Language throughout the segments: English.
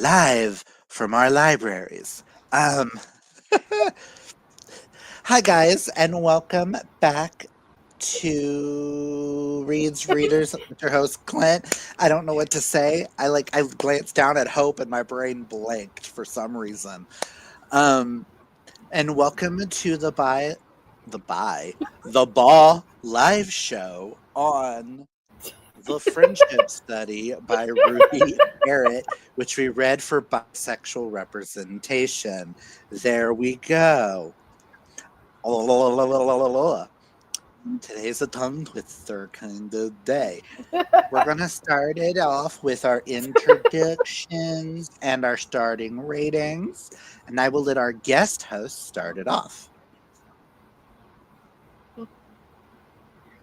live from our libraries. Um, Hi, guys, and welcome back to Reads Readers with your host Clint. I don't know what to say. I glanced down at Hope and my brain blanked for some reason. Um, and welcome to the Ball live show on The Friendship Study by Ruby Barrett, which we read for bisexual representation. There we go. Today's a tongue twister kind of day. We're going to start it off with our introductions and our starting ratings, and I will let our guest host start it off.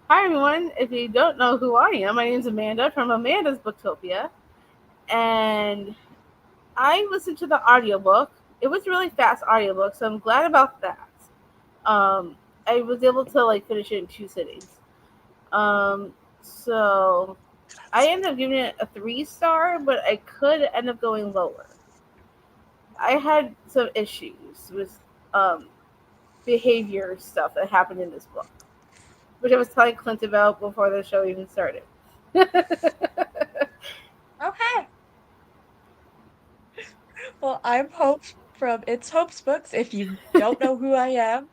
Hi everyone, if you don't know who I am, my name is Amanda from Amanda's Booktopia, and I listened to the audiobook. It was a really fast audiobook, so I'm glad about that. I was able to finish it in 2 sittings. So I ended up giving it a 3 star, but I could end up going lower. I had some issues with behavior stuff that happened in this book, which I was telling Clint about before the show even started. Okay. Well, I'm Hope from It's Hope's Books. If you don't know who I am,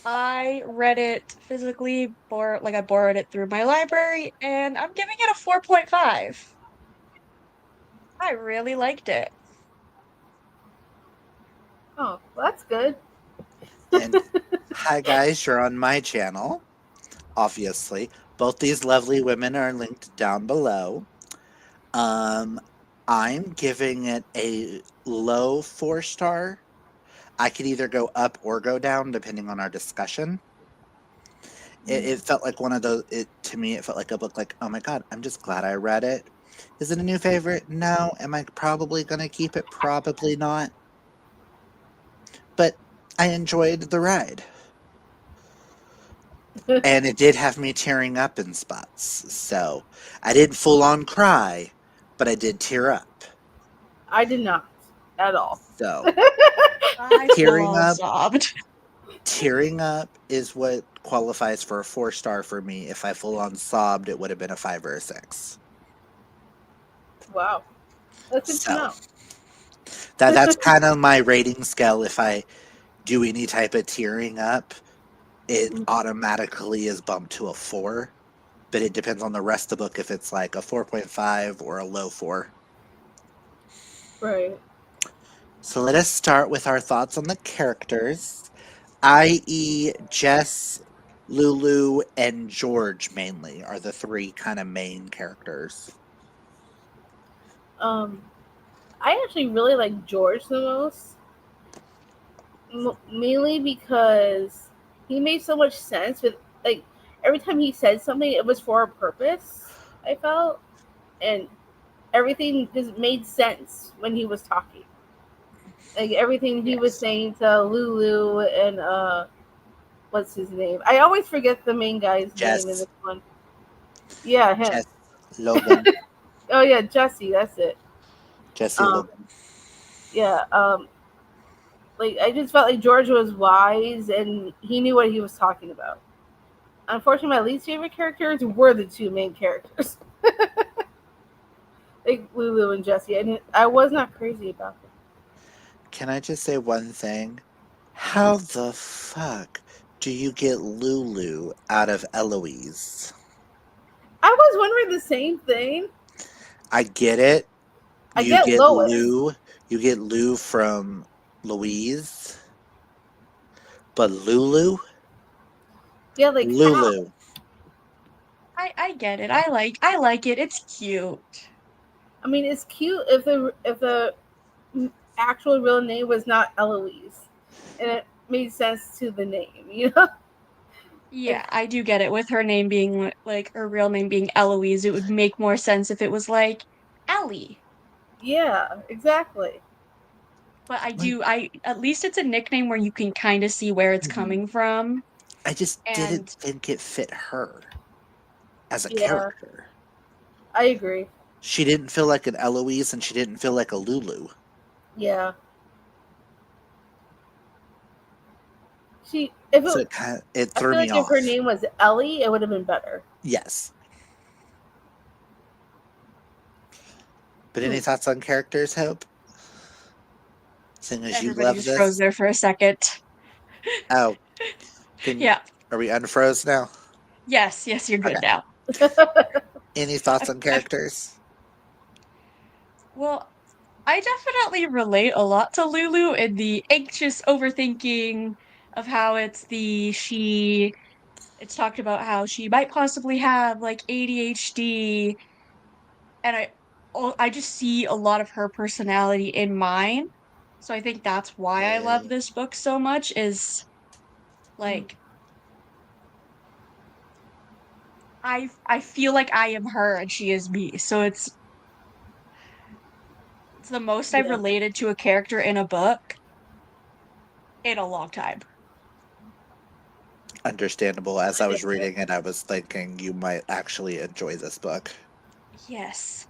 I read it physically, I borrowed it through my library, and I'm giving it a 4.5. I really liked it. Oh, well, that's good. And hi, guys, you're on my channel, obviously. Both these lovely women are linked down below. Um, I'm giving it a low 4 star. I could either go up or go down depending on our discussion. It felt like one of those. It to me, it felt like a book. Like, oh my god, I'm just glad I read it. Is it a new favorite? No. Am I probably gonna keep it? Probably not. But I enjoyed the ride, and it did have me tearing up in spots. So I didn't full on cry, but I did tear up. I did not at all. So I full tearing on up sobbed. Tearing up is what qualifies for a 4 star for me. If I full on sobbed, it would have been a 5 or a 6. Wow, that's good to So know. that's kind of my rating scale. If I do any type of tearing up, it automatically is bumped to a 4. But it depends on the rest of the book if it's like a 4.5 or a low 4. Right. So let us start with our thoughts on the characters, i.e., Jess, Lulu, and George mainly are the three kind of main characters. Um, I actually really like George the most, mainly because he made so much sense with every time he said something, it was for a purpose. I felt, and everything just made sense when he was talking. Like everything he was Yes. saying to Lulu and what's his name? I always forget the main guy's name in Jess, this one. Yeah, him. Jess, Logan, Oh yeah, Jesse. That's it. Jesse Um, Logan. yeah. I just felt like George was wise and he knew what he was talking about. Unfortunately, my least favorite characters were the two main characters, like Lulu and Jesse. And I was not crazy about them. Can I just say one thing? How the fuck do you get Lulu out of Eloise? I was wondering the same thing. I get it. I You get get Lois. Lou. You get Lou from Louise, but Lulu, Yeah, like how? Lulu. I get it. I like it. It's cute. I mean, it's cute if the actual real name was not Eloise, and it made sense to the name. Like Yeah, I do get it. With her name being her real name being Eloise, it would make more sense if it was like Ellie. yeah, exactly. But Like, I at least it's a nickname where you can kind of see where it's mhm. coming from. I just didn't And think it fit her as a Yeah, character. I agree. She didn't feel like an Eloise, and she didn't feel like a Lulu. Yeah. She if So it, it I threw feel me like if her off. name was Ellie, it would have been better. Yes. But Hmm. any thoughts on characters, Hope? Seeing as you Everybody love just froze this. there for a second. Oh, can Yeah. are we unfroze now? Yes, yes, you're Okay. good now. Any thoughts I, on I, characters? well, I definitely relate a lot to Lulu in the anxious overthinking of how it's talked about how she might possibly have like ADHD, and I just see a lot of her personality in mine. So I think that's why I love Yeah. this book so much is Mhm. like I feel like I am her and she is me. So it's the most I've Yeah, related to a character in a book in a long time. Understandable. As I I was get it. reading it, I was thinking you might actually enjoy this book. Yes.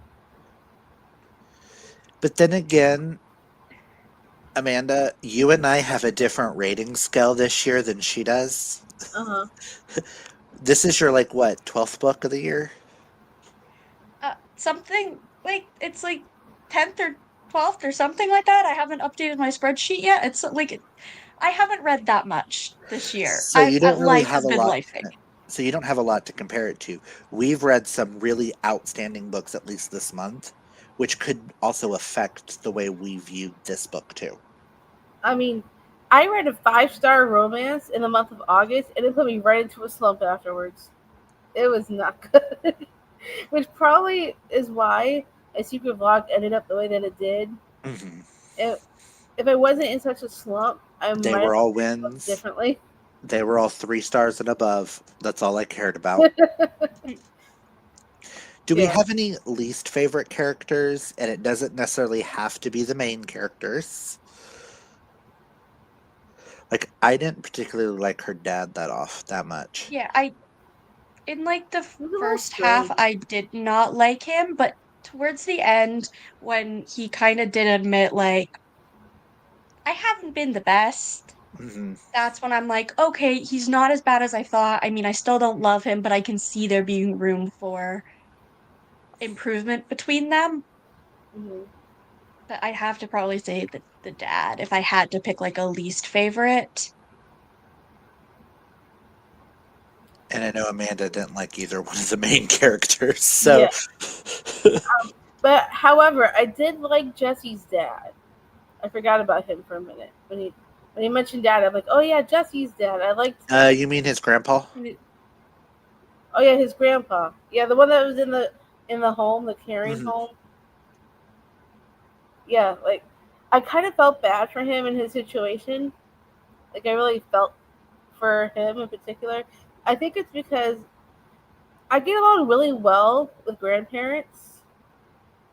But then again, Amanda, you and I have a different rating scale this year than she does. Uh huh. This is your, like, what, 12th book of the year? Something like it's like 10th or 12th or something like that. I haven't updated my spreadsheet yet. It's like I haven't read that much this year. So you don't really Life have has a been lot. lifing. So you don't have a lot to compare it to. We've read some really outstanding books at least this month, which could also affect the way we view this book too. I mean, I read a 5-star romance in the month of August, and it put me right into a slump afterwards. It was not good, which probably is why a secret vlog ended up the way that it did. Hmm. If, if I wasn't in such a slump, I They might were have all looked at the book wins. differently. They were all 3 stars and above. That's all I cared about. Do we Yeah. have any least favorite characters? And it doesn't necessarily have to be the main characters. Like, I didn't particularly like her dad that much. Yeah, I in like the It was a little first half strange. I did not like him, but towards the end when he kind of did admit like I haven't been the best, Hmm. that's when I'm like, okay, he's not as bad as I thought. I mean, I still don't love him, but I can see there being room for improvement between them. Hmm. But I'd have to probably say the dad if I had to pick like a least favorite. And I know Amanda didn't like either one of the main characters, so Yeah. But however, I did like Jesse's dad. I forgot about him for a minute when he mentioned dad. I'm like, oh yeah, Jesse's dad. I liked. you mean his grandpa? Oh yeah, his grandpa. Yeah, the one that was in the home, the caring Hmm. home. Yeah, like I kind of felt bad for him in his situation. Like I really felt for him in particular. I think it's because I get along really well with grandparents.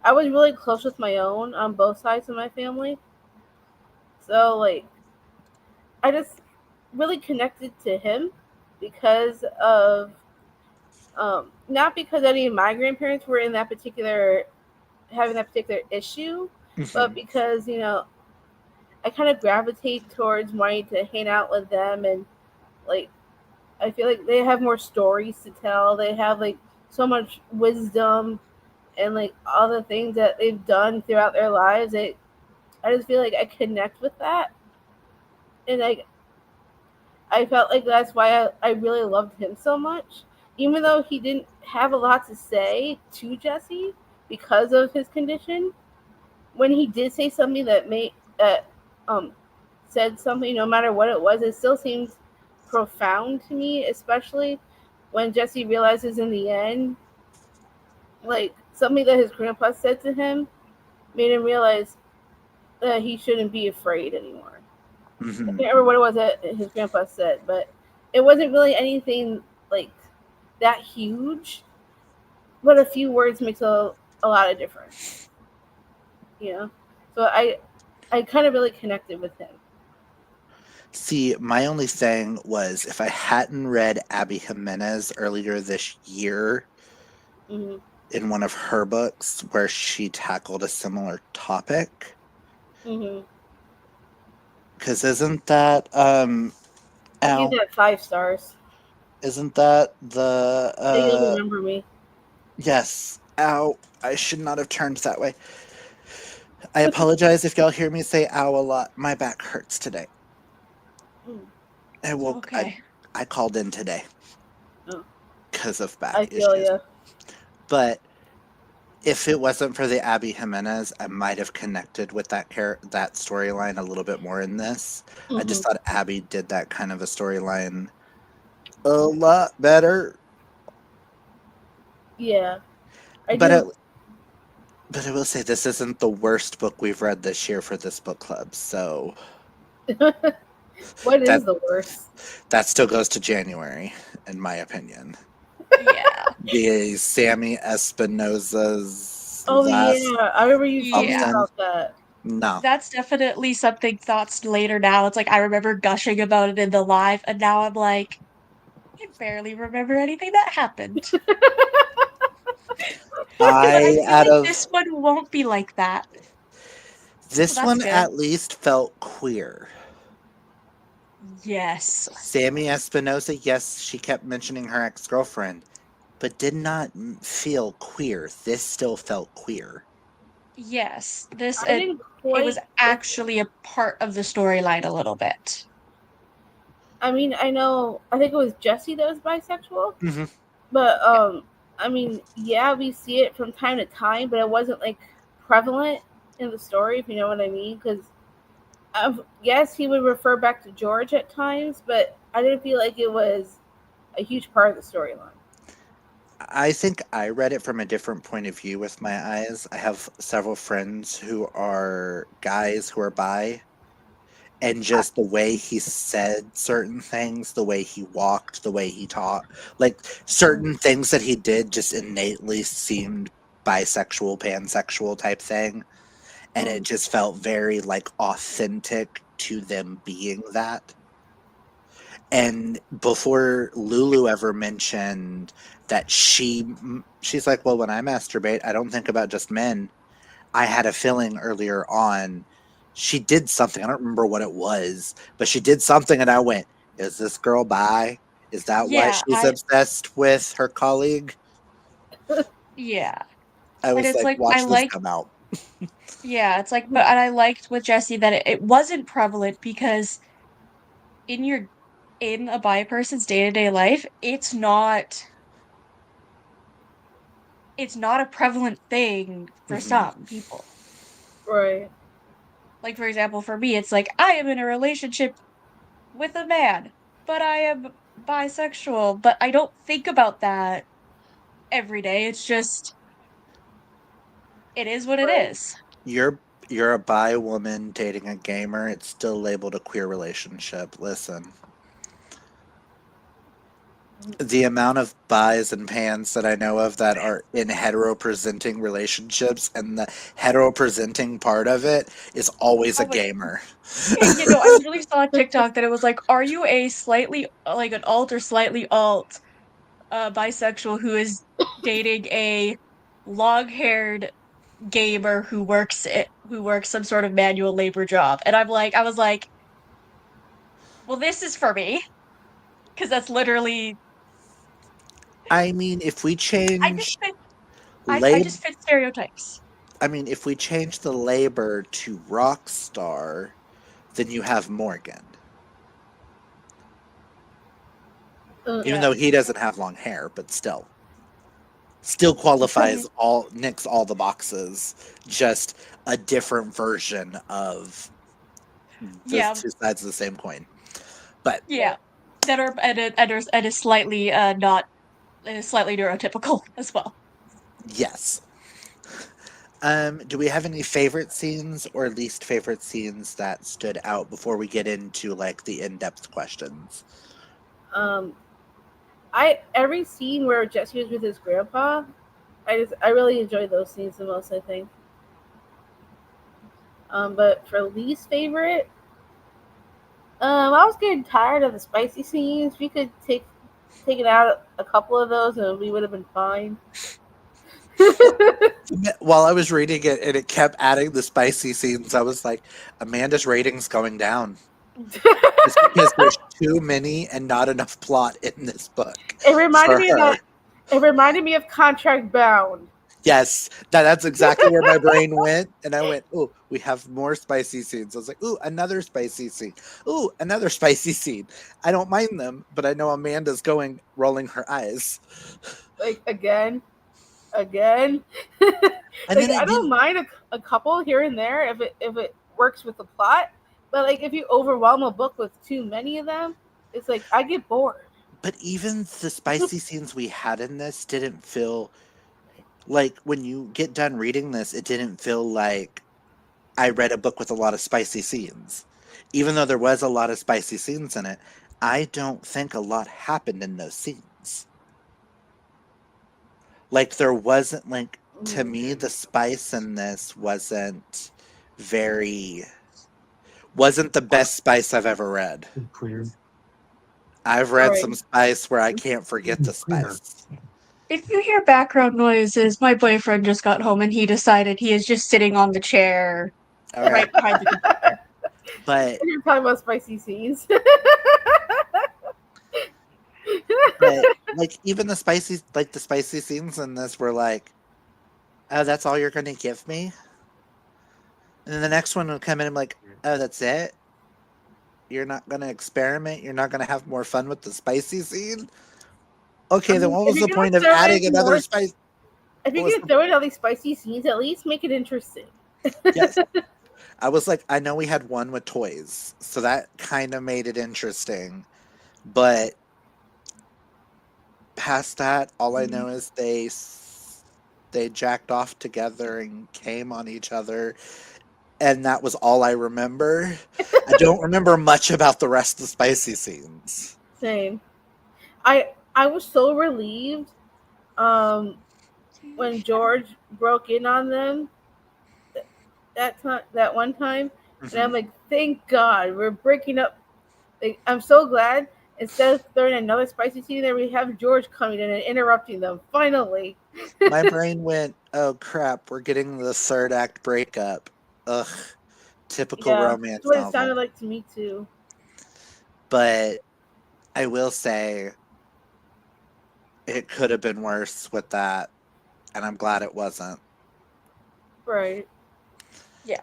I was really close with my own on both sides of my family. So like I just really connected to him because of not because any of my grandparents were in that particular having that particular issue, but Hmm. because I kind of gravitate towards wanting to hang out with them and like I feel like they have more stories to tell. They have like so much wisdom and like all the things that they've done throughout their lives. I just feel like I connect with that, and I felt like that's why I really loved him so much, even though he didn't have a lot to say to Jesse because of his condition. When he did say something that um said something, no matter what it was, it still seems profound to me, especially when Jesse realizes in the end, like something that his grandpa said to him made him realize that he shouldn't be afraid anymore. I Hmm. can't remember what it was that his grandpa said, but it wasn't really anything like that huge. But a few words makes a lot of difference, you know. So I kind of really connected with him. See, my only thing was if I hadn't read Abby Jimenez earlier this year, Hmm. in one of her books where she tackled a similar topic. Mm-hmm. Because isn't that I give ow, that 5 stars. isn't that the So you'll remember me. yes, ow, I should not have turned that way. I apologize if y'all hear me say ow a lot. My back hurts today. Mm. I It's woke I okay. I called in today Oh, because of back I feel issues. you. But if it wasn't for the Abby Jimenez, I might have connected with that storyline a little bit more in this. I Mm-hmm. just thought Abby did that kind of a storyline a lot better. Yeah, I But do. but I will say this isn't the worst book we've read this year for this book club. So What that is the worst? that still goes to January, in my opinion. Yeah. The Sammy Espinosa's Oh last yeah, I remember you told me Yeah. something. about that. No, That's definitely something thoughts later now. It's like I remember gushing about it in the live, and now I'm like, I barely remember anything that happened. But I I feel out like of this one won't be like that. So this that's one good. at least felt queer. Yes. Sammy Espinosa, yes, she kept mentioning her ex girlfriend, but did not feel queer. This still felt queer. Yes. This I didn't it was quite get. actually a part of the storyline a little bit. I mean, I know. I think it was Jesse that was bisexual, Hmm. but I mean, yeah, we see it from time to time, but it wasn't like prevalent in the story, if you know what I mean. Because yes, he would refer back to George at times, but I didn't feel like it was a huge part of the storyline. I think I read it from a different point of view with my eyes. I have several friends who are guys who are bi, and I, just the way he said certain things, the way he walked, the way he talked, like certain things that he did just innately seemed bisexual, pansexual type thing. And it Mm. just felt very like authentic to them being that. And before Lulu ever mentioned that she's like, well, when I masturbate, I don't think about just men. I had a feeling earlier on she did something. I don't remember what it was, but she did something, and I went, "Is this girl bi? Is that why yeah, she's obsessed with her colleague?" yeah. I And was it's like, like I "Watch this like come out." yeah, it's like but and I liked with Jesse that it wasn't prevalent because in your in a bi person's day-to-day life, it's not a prevalent thing for Hmm. some people. Right. Like for example, for me, it's like I am in a relationship with a man, but I am bisexual, but I don't think about that every day. It's just it is what it Right. is. You're you're a bi woman dating a gamer. It's still labeled a queer relationship. Listen, the amount of buys and pans that I know of that are in hetero presenting relationships, and the hetero presenting part of it is always a Oh my gamer. I literally saw a TikTok that it was like, are you a slightly like an alt or slightly alt bisexual who is dating a long-haired gamer who works some sort of manual labor job? And I was like, well, this is for me because that's literally I mean, if we I just change fit I lab, just fit stereotypes. I mean, if we change the labor to rock star, then you have Morgan. Even Yeah. though he doesn't have long hair, but still qualifies all nicks all the boxes. Just a different version of the Yeah, two sides of the same coin. But yeah, that are and is slightly not slightly neurotypical as well. yes. Do we have any favorite scenes or least favorite scenes that stood out before we get into like the in-depth questions? Um, I every scene where Jesse was with his grandpa, I really enjoyed those scenes the most. I think. But for least favorite, I was getting tired of the spicy scenes. We could take it out a couple of those, and we would have been fine. While I was reading it and it kept adding the spicy scenes, I was like, Amanda's rating's going down. Just because there's too many and not enough plot in this book It reminded for me of her. that. It reminded me of Contract Bound. Yes, that's exactly where my brain went. And I went, oh, we have more spicy scenes. I was like, ooh, another spicy scene. Ooh, another spicy scene. I don't mind them, but I know Amanda's going, rolling her eyes. Like again. And Like then I it don't didn't, mind a couple here and there if it works with the plot, but like if you overwhelm a book with too many of them, it's like I get bored. but even the spicy scenes we had in this didn't feel like when you get done reading this, it didn't feel like I read a book with a lot of spicy scenes. Even though there was a lot of spicy scenes in it, I don't think a lot happened in those scenes. Like there wasn't like to Mm. me the spice in this very wasn't the best spice I've ever read. I've read some Right. spice where I can't forget the spice. If you hear background noises, my boyfriend just got home and he decided he is just sitting on the chair All right. right behind the computer. But You're talking about spicy scenes. but like even the spicy scenes in this were like, oh, that's all you're gonna give me? And then the next one will come in and I'm like, oh, that's it? You're not gonna experiment? You're not gonna have more fun with the spicy scene? I Okay, then mean, what if was you're the gonna point of throw adding in another more, spice? if What you're was gonna throw in all these spicy scenes, at least make it interesting. yes. I was like, I know we had one with toys, so that kind of made it interesting. But past that, all I know is they jacked off together and came on each other, and that was all I remember. I don't remember much about the rest of the spicy scenes. Same. I was so relieved um when George broke in on them that one time, and Hmm. I'm like, thank God we're breaking up. Like, I'm so glad instead of throwing another spicy scene there, we have George coming in and interrupting them. Finally, My brain went, "Oh crap, we're getting the third act breakup." Ugh, typical yeah, that's romance what it novel. sounded like to me too. But I will say it could have been worse with that, and I'm glad it wasn't. Right. Yeah.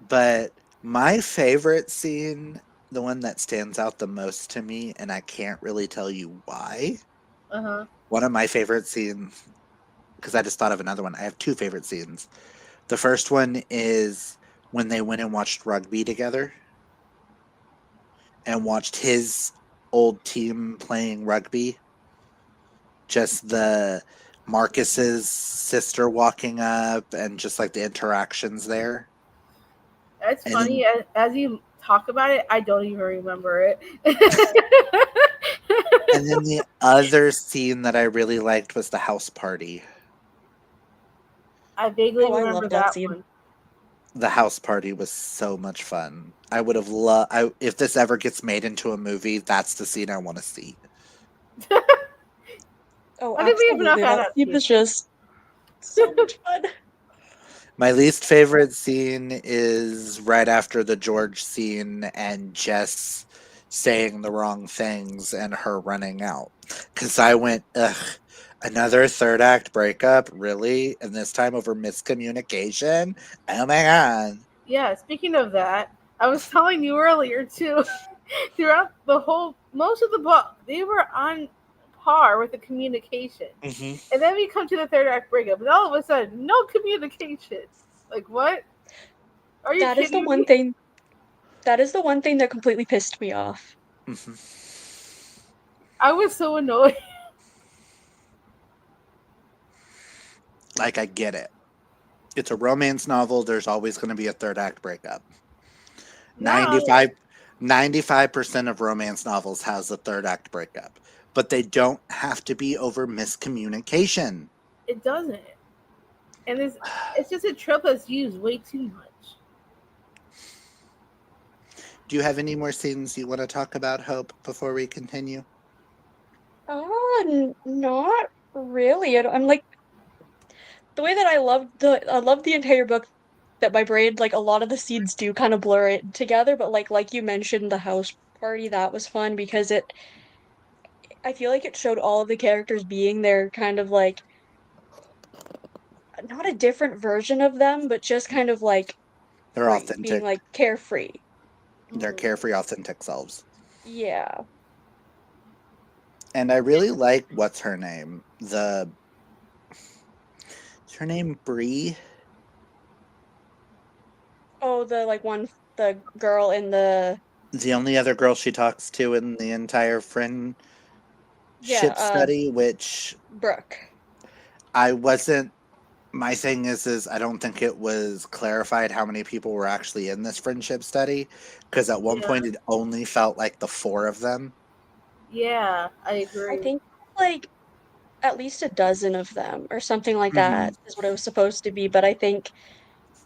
But my favorite scene, the one that stands out the most to me, and I can't really tell you why. Uh huh. One of my favorite scenes, because I just thought of another one. I have two favorite scenes. The first one is when they went and watched rugby together and watched his old team playing rugby. Just the Marcus's sister walking up and just like the interactions there. That's And then funny. As you talk about it, I don't even remember it. the other scene that I really liked was the house party. I vaguely Oh, I remember love that that scene. one. The house party was so much fun. I would have loved if this ever gets made into a movie, that's the scene I want to see. Oh, Why did we have enough absolutely. That scene was adaptation? just so much fun. My least favorite scene is right after the George scene and Jess saying the wrong things and her running out. Because I went, ugh, another third act breakup? Really? And this time over miscommunication? Oh my god. Yeah, speaking of that, I was telling you earlier too. Throughout the whole most of the book, they were on par with the communication, Hmm. and then we come to the third act breakup, and all of a sudden, no communication. Like what? Are you That is the kidding one me? thing that is the one thing that completely pissed me off. Hmm. I was so annoyed. Like, I get it. It's a romance novel. There's always going to be a third act breakup. Now 95 95% of romance novels has a third act breakup, but they don't have to be over miscommunication. it doesn't, and it's just a trope that's used way too much. Do you have any more scenes you want to talk about, Hope, before we continue? Not really. I'm like the way that I loved the entire book that my brain, like, a lot of the scenes do kind of blur it together, but like you mentioned, the house party, that was fun because I feel like it showed all of the characters being their kind of like not a different version of them, but just kind of like They're free, being authentic. like carefree. They're Mhm. carefree, authentic selves. Yeah. And I really like what's her name? Is her name Bree? Oh, the girl in the The only other girl she talks to in the entire friendship yeah, study, which Brooke. I wasn't. My thing is I don't think it was clarified how many people were actually in this friendship study, because at one Yeah, point it only felt like the four of them. yeah, I I agree. think like at least a dozen of them or something like Hmm. that is what it was supposed to be, but I think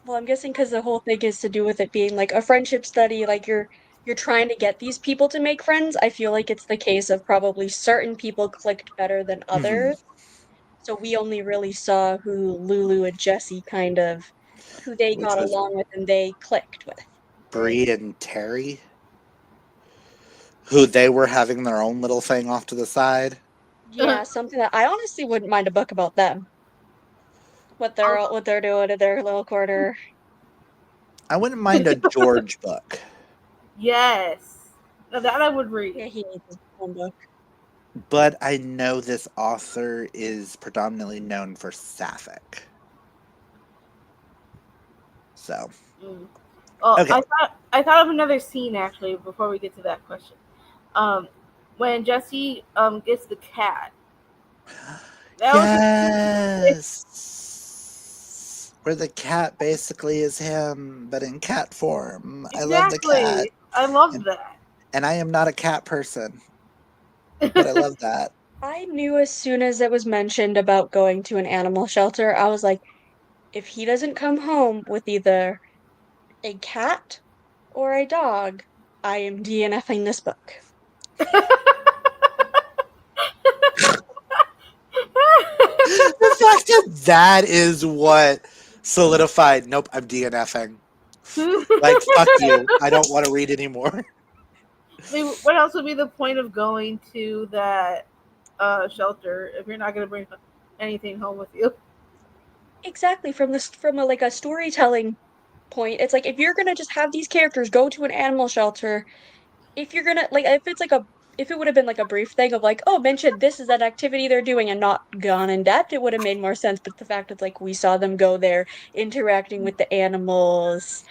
well, I'm guessing because the whole thing is to do with it being like a friendship study, like you're trying to get these people to make friends. I feel like it's the case of probably certain people clicked better than Hmm. others. So we only really saw who Lulu and Jesse kind of who they Which got was along with and they clicked with. Right. Bree and Terry, who they were having their own little thing off to the side. Yeah, something that I honestly wouldn't mind a book about them. What they're doing in their little corner. I wouldn't mind a George book, Yes. Now that I would read. Yeah, he needs his own book. but I know this author is predominantly known for Sapphic. So, Mm. Oh, okay. I thought of another scene actually before we get to that question. Um, when Jesse gets the cat. That was Yes! Where the cat basically is him, but in cat form. I love the cat. exactly. I love And, that. and I am not a cat person, but I love that. I knew as soon as it was mentioned about going to an animal shelter, I was like, if he doesn't come home with either a cat or a dog, I am DNFing this book. The fact that that is what solidified, nope, I'm DNFing. Like, fuck you. I don't want to read anymore. I mean, what else would be the point of going to that shelter if you're not going to bring anything home with you? Exactly, from a like a storytelling point, it's like if you're gonna just have these characters go to an animal shelter, if you're gonna like if it would have been like a brief thing of like, oh, mention this is that activity they're doing and not gone in depth, it would have made more sense. But the fact it's like we saw them go there interacting with the animals.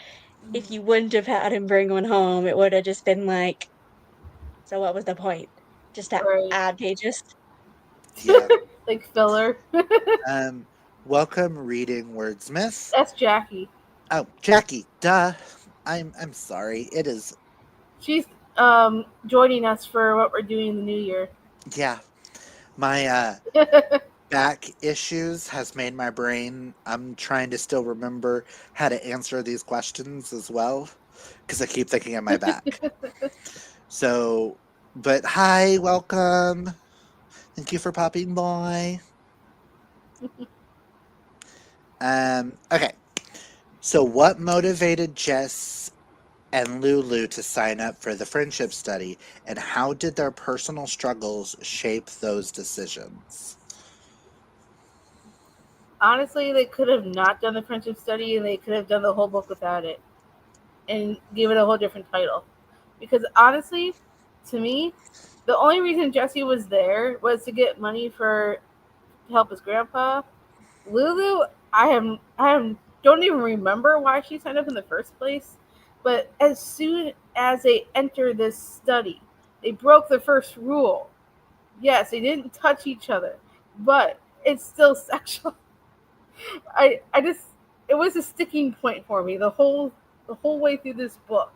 If you wouldn't have had him bring one home, it would have just been like, so what was the point? Just to Right. add pages. Yeah. Like filler. Um, welcome reading Wordsmith. That's Jackie. Oh, Jackie, duh. I'm sorry. It is, She's joining us for what we're doing in the new year. yeah. My back issues has made my brain. I'm trying to still remember how to answer these questions as well because I keep thinking of my back. So, but hi, welcome. Thank you for popping by. Okay. So, what motivated Jess and Lulu to sign up for the friendship study, and how did their personal struggles shape those decisions? Honestly, they could have not done the friendship study and they could have done the whole book without it and give it a whole different title. Because honestly, to me, the only reason Jesse was there was to get money for to help his grandpa. Lulu, don't even remember why she signed up in the first place. But as soon as they enter this study, they broke the first rule. Yes, they didn't touch each other, but it's still sexual. I just it was a sticking point for me the whole way through this book.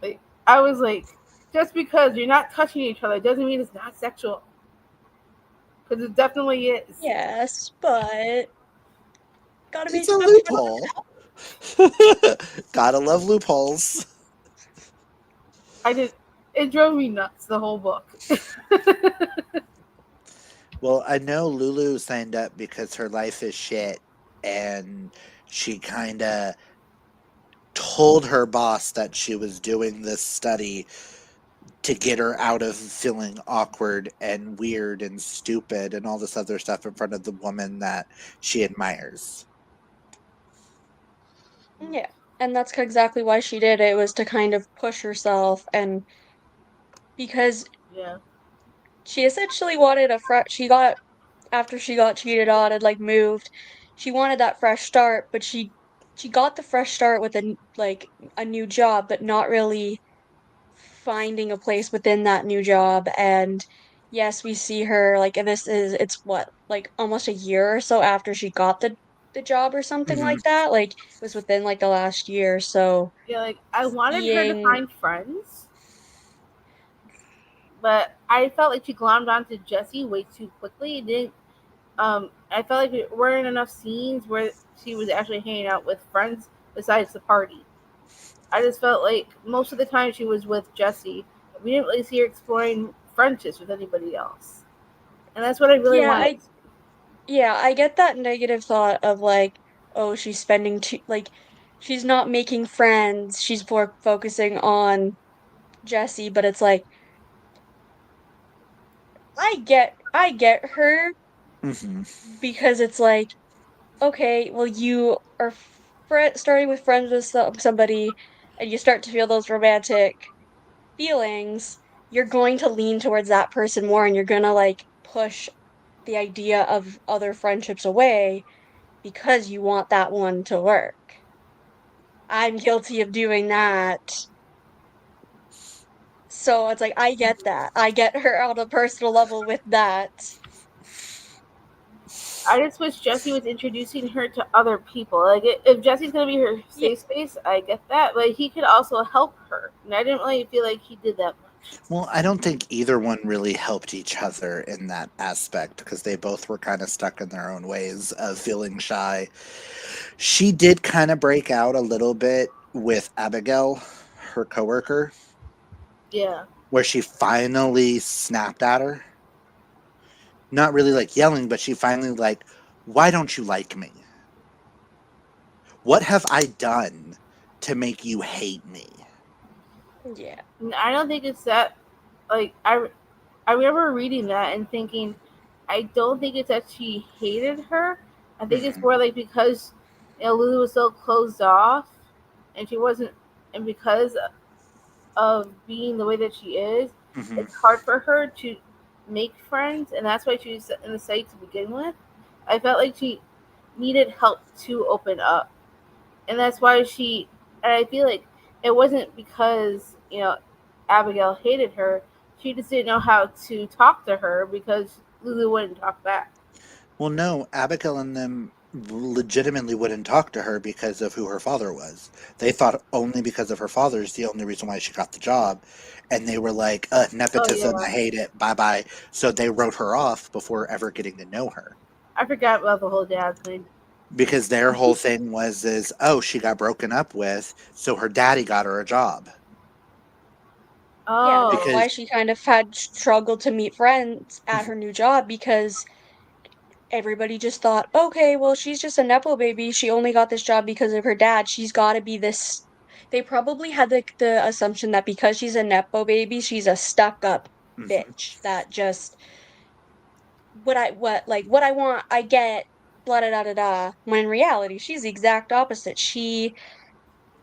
Like, I was like, just because you're not touching each other doesn't mean it's not sexual, because it definitely is. Yes, but gotta It's make a stuff happen. loophole. Gotta love loopholes. I did. It drove me nuts the whole book. Well, I know Lulu signed up because her life is shit, and she kind of told her boss that she was doing this study to get her out of feeling awkward and weird and stupid and all this other stuff in front of the woman that she admires. Yeah. And that's exactly why she did it, was to kind of push herself, and because Yeah. she essentially wanted a fresh, she got, after she got cheated on and like moved, she wanted that fresh start, but she got the fresh start with like a new job, but not really finding a place within that new job. And yes, we see her like, and it's what, like almost a year or so after she got the job or something Hmm. like that. Like it was within like the last year. So Yeah, like I wanted her to seeing, find friends, but I felt like she glommed onto Jesse way too quickly. It didn't I felt like there weren't enough scenes where she was actually hanging out with friends besides the party. I just felt like most of the time she was with Jesse. We didn't really see her exploring friendships with anybody else. And that's what I really yeah, wanted. I get that negative thought of like, oh, she's spending too, like, she's not making friends, she's more focusing on Jesse, but it's like, I get her, Hmm. because it's like, okay, well, you are starting with friends with somebody, and you start to feel those romantic feelings, you're going to lean towards that person more, and you're gonna like push the idea of other friendships away because you want that one to work. I'm guilty of doing that. So it's like, I get that. I get her on a personal level with that. I just wish Jesse was introducing her to other people. Like, if Jesse's gonna be her Yeah, safe space, I get that, but he could also help her, and I didn't really feel like he did that much. Well, I don't think either one really helped each other in that aspect because they both were kind of stuck in their own ways of feeling shy. She did kind of break out a little bit with Abigail, her coworker, Yeah, where she finally snapped at her. Not really like yelling, but she finally like, "Why don't you like me? What have I done to make you hate me?" yeah, I don't think it's that. Like, I remember reading that and thinking, I don't think it's that she hated her. I think it's Hmm. more like because Lulu was so closed off, and she wasn't, and because of being the way that she is, Hmm. it's hard for her to make friends, and that's why she was in the site to begin with. I felt like she needed help to open up, and that's why she. And I feel like it wasn't because Abigail hated her. She just didn't know how to talk to her because Lulu wouldn't talk back. Well, no, Abigail and them legitimately wouldn't talk to her because of who her father was. They thought only because of her father is the only reason why she got the job. And they were like, Oh nepotism, yeah, I hate it, bye bye. So they wrote her off before ever getting to know her. I forgot about the whole dad thing. Because their whole thing is, oh, she got broken up with, so her daddy got her a job. yeah. That's Oh, why Because, she kind of had struggled to meet friends at her new job, because everybody just thought, okay, well, she's just a Nepo baby. She only got this job because of her dad. She's got to be this. They probably had the assumption that because she's a Nepo baby, she's a stuck up mhm. bitch that just, what I want, I get, blah da da da da. When in reality, she's the exact opposite. She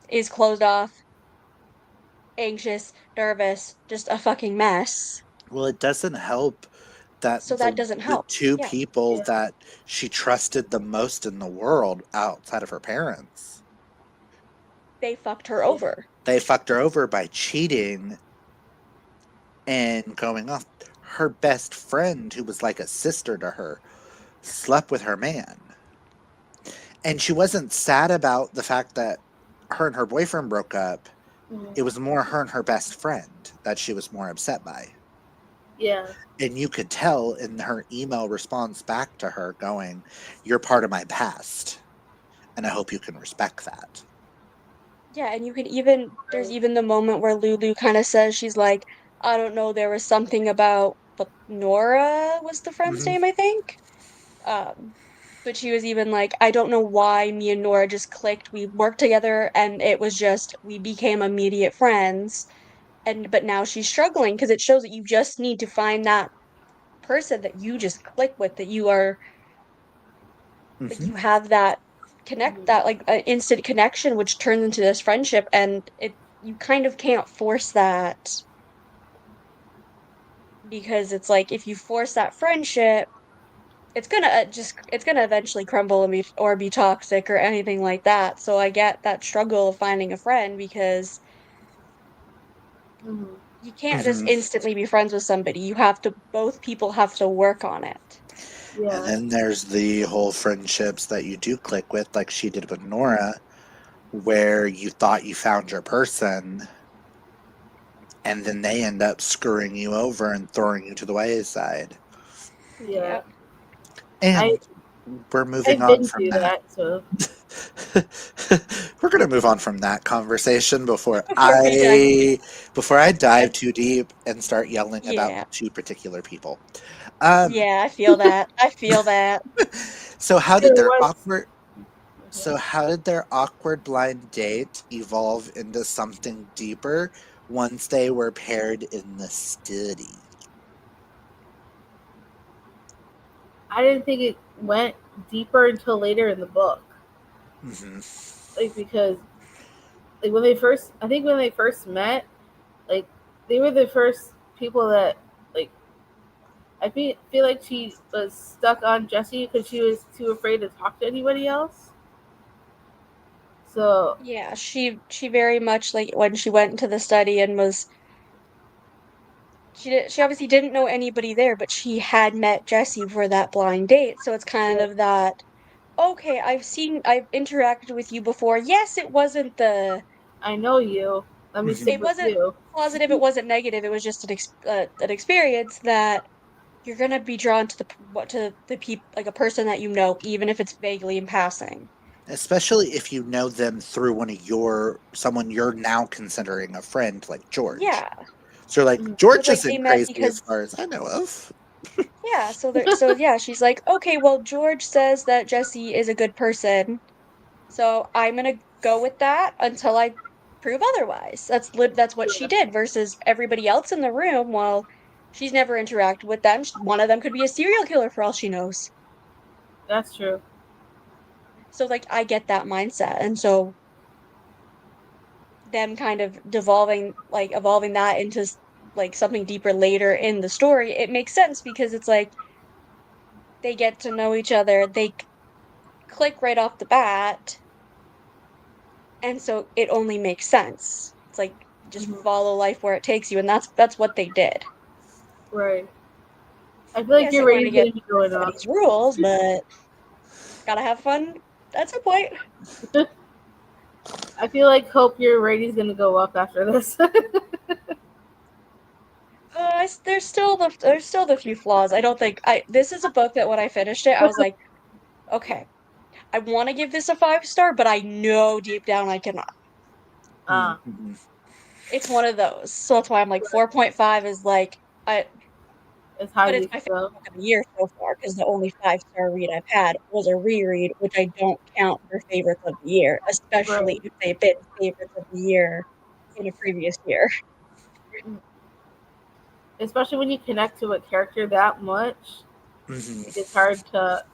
is closed off, anxious, nervous, just a fucking mess. Well, it doesn't help that So that doesn't the help. two Yeah, people yeah. that she trusted the most in the world outside of her parents, they fucked her Yeah. over. they fucked her over by cheating and going off. Her best friend, who was like a sister to her, slept with her man. And she wasn't sad about the fact that her and her boyfriend broke up. Mhm. It was more her and her best friend that she was more upset by. Yeah. And you could tell in her email response back to her going, "You're part of my past. And I hope you can respect that." Yeah, and you could even, there's Right. even the moment where Lulu kind of says, she's like, I don't know, there was something about but Nora was the friend's Mhm. name, I think. But she was even like, I don't know why me and Nora just clicked. We worked together and it was just we became immediate friends. And but now she's struggling because it shows that you just need to find that person that you just click with, that you are like Mhm. you have that connect that like instant connection which turns into this friendship, and it you kind of can't force that, because it's like if you force that friendship, it's gonna it's gonna eventually crumble and be toxic or anything like that. So I get that struggle of finding a friend, because Mhm. you can't just Mhm. instantly be friends with somebody. You have to both people have to work on it. And Yeah. then there's the whole friendships that you do click with, like she did with Nora, where you thought you found your person, and then they end up screwing you over and throwing you to the wayside. Yeah. Yep. I And we're moving I've on been from through that. that, so We're going to move on from that conversation Before we dive deep. before I I, dive too deep and start yelling about yeah. two particular people. Um, Yeah, I feel that. I feel that. so how did there their was. awkward Okay. So, how did their awkward blind date evolve into something deeper once they were paired in the study? I didn't think it went deeper until later in the book, Hmm. like because like I think when they first met, like they were the first people that like feel like she was stuck on Jesse because she was too afraid to talk to anybody else. So Yeah, she very much like when she went into the study and was she obviously didn't know anybody there, but she had met Jesse for that blind date. So it's kind yeah, of that, okay, I've interacted with you before. Yes, it wasn't I know you. Let me stick it Hmm. with wasn't you. positive, it wasn't negative. It was just an experience that you're gonna be drawn to the people, like a person that you know, even if it's vaguely in passing. Especially if you know them through someone you're now considering a friend, like George. Yeah. So, you're like, Mhm. So it's George like they isn't met crazy as because far as I know of. yeah, so yeah, she's like, okay, well, George says that Jesse is a good person, so I'm gonna go with that until I prove otherwise. That's what she Yeah, did versus everybody else in the room. Well, she's never interacted with them. One of them could be a serial killer for all she knows. that's true. So like I get that mindset. And so them kind of evolving that into like something deeper later in the story, it makes sense because it's like they get to know each other, they click right off the bat, and so it only makes sense. It's like just Hmm. follow life where it takes you, and that's what they did. Right. I feel like Yes, your it went rating's gonna against be going up. everybody's rules, but gotta have fun at some point. I feel like hope your rating's gonna go up after this. There's still the few flaws. I don't think I this is a book that when I finished it, I was like, okay, I want to give this a 5 star, but I know deep down I cannot. Mhm. It's one of those. So that's why I'm like 4.5 is like I As high but as it's you my can favorite go. book of the year so far because the only 5 star read I've had was a reread, which I don't count for favorites of the year, especially Right. if they've been favorites of the year in a previous year. Especially when you connect to a character that much, Mhm. like it's hard to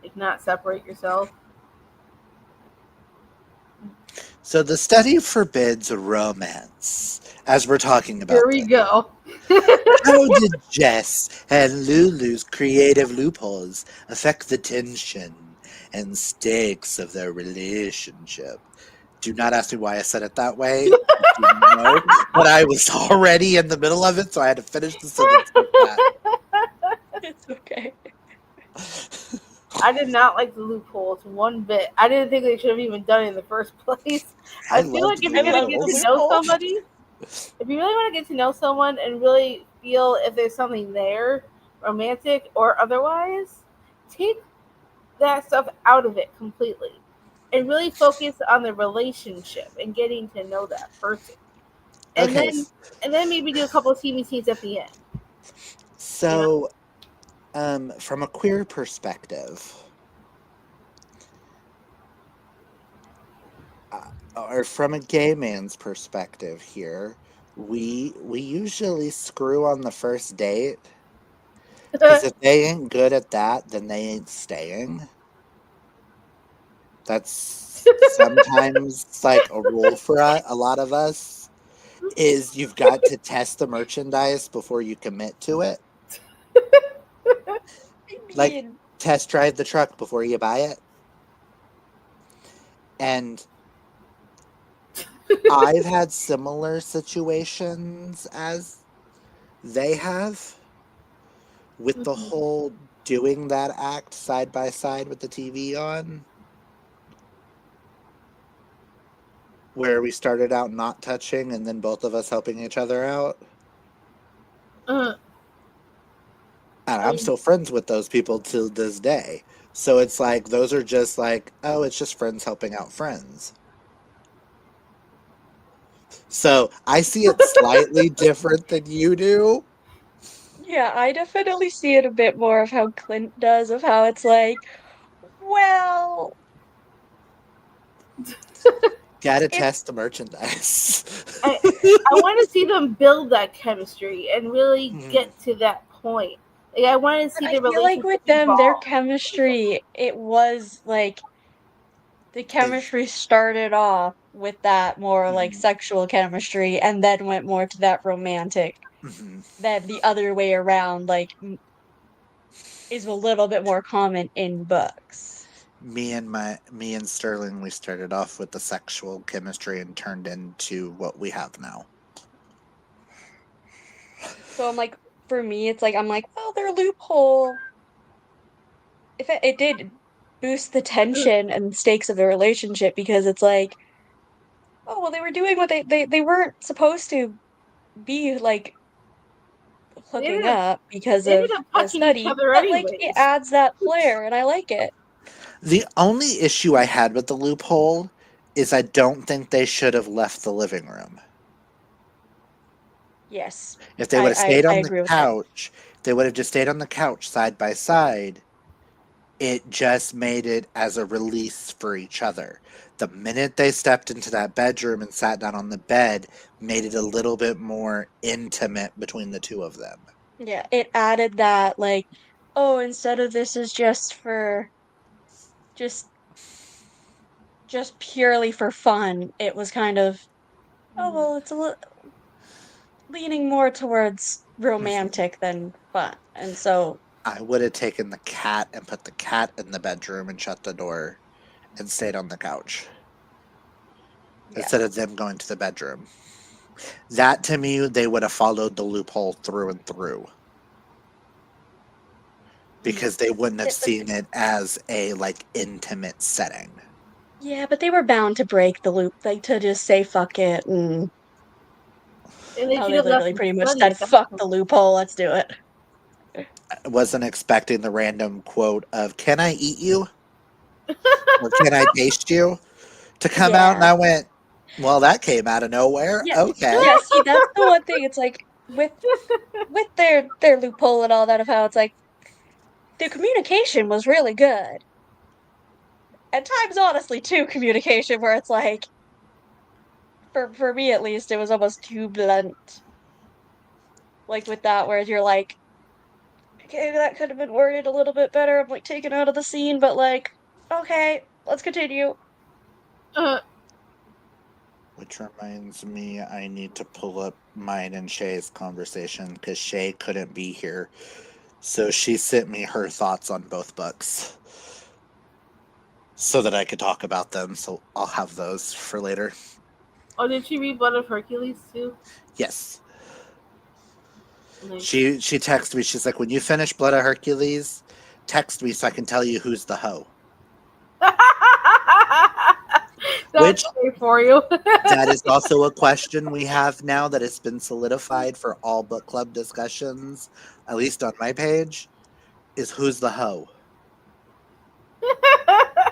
like not separate yourself. So, the study forbids romance, as we're talking Here about we this. go. How did Jess and Lulu's creative loopholes affect the tension and stakes of their relationship? Do not ask me why I said it that way. I do not know. But I was already in the middle of it, so I had to finish the sentence like that. It's okay. I did not like the loopholes one bit. I didn't think they should have even done it in the first place. I I feel like loved if the you're I gonna love get the to loopholes. know loopholes. somebody, if you really want to get to know someone and really feel if there's something there, romantic or otherwise, take that stuff out of it completely and really focus on the relationship and getting to know that person. And Okay, then maybe do a couple of TV scenes at the end. Yeah. So, from a queer perspective, or from a gay man's perspective here, we usually screw on the first date because if they ain't good at that, then they ain't staying. That's sometimes like a rule for a lot of us is you've got to test the merchandise before you commit to it. I Like mean, test drive the truck before you buy it. And I've had similar situations as they have with the Mhm. whole doing that act side by side with the TV on, where we started out not touching and then both of us helping each other out. Uh, And I I'm mean, still friends with those people to this day. So it's like, those are just like, oh, it's just friends helping out friends. So I see it slightly different than you do. yeah, I definitely see it a bit more of how Clint does, of how it's like, well, Gotta it's test the merchandise. I I want to see them build that chemistry and really Hmm. get to that point. Like I want to but see I the feel like relationship with them, their evolve. chemistry, it was like the It, chemistry started off with that more like mhm, sexual chemistry and then went more to that romantic. mhm. Then the other way around, like, is a little bit more common in books. Me and Sterling, we started off with the sexual chemistry and turned into what we have now. So I'm like, for me, it's like, I'm like, well, their loophole, if it did boost the tension and stakes of the relationship because it's like, oh, well, they were doing what they weren't supposed to be like They hooking ended up up because they ended of up the touching each study, other but like it anyways. adds that flair and I like it. The only issue I had with the loophole is I don't think they should have left the living room. Yes, If they would have stayed I on the agree with that. couch, they would have just stayed on the couch side by side. It just made it as a release for each other. The minute they stepped into that bedroom and sat down on the bed, made it a little bit more intimate between the two of them. Yeah, it added that like, oh, instead of this is just for just just purely for fun, it was kind of, oh, Mhm. well, it's a little leaning more towards Mhm. romantic than fun. And so, I would have taken the cat and put the cat in the bedroom and shut the door and stayed on the couch yeah. instead of them going to the bedroom. That to me, they would have followed the loophole through and through Mhm. because they wouldn't have But seen it as a like intimate setting. yeah, but they were bound to break the loop, like to just say fuck it, and And they how should they have left literally the pretty much study said at that fuck point. the loophole, let's do it. I wasn't expecting the random quote of "Can I eat you?" or "Can I taste you?" to come out, and Yeah. I went, "Well, that came out of nowhere." Yeah. Okay. Yeah, see, that's the one thing. It's like with their loophole and all that of how it's like the communication was really good. At times, honestly, too, communication where it's like for me at least, it was almost too blunt. Like with that, where you're like, okay, that could have been worded a little bit better. I'm like taken out of the scene, but like, okay, let's continue. Uh, Which reminds me, I need to pull up mine and Shay's conversation because Shay couldn't be here. So she sent me her thoughts on both books so that I could talk about them. So I'll have those for later. oh, did she read Blood of Hercules too? Yes. Nice. She texted me. She's like, when you finish Blood of Hercules, text me so I can tell you who's the hoe. That's Which great for you. that is also a question we have now that has been solidified for all book club discussions, at least on my page, is who's the hoe.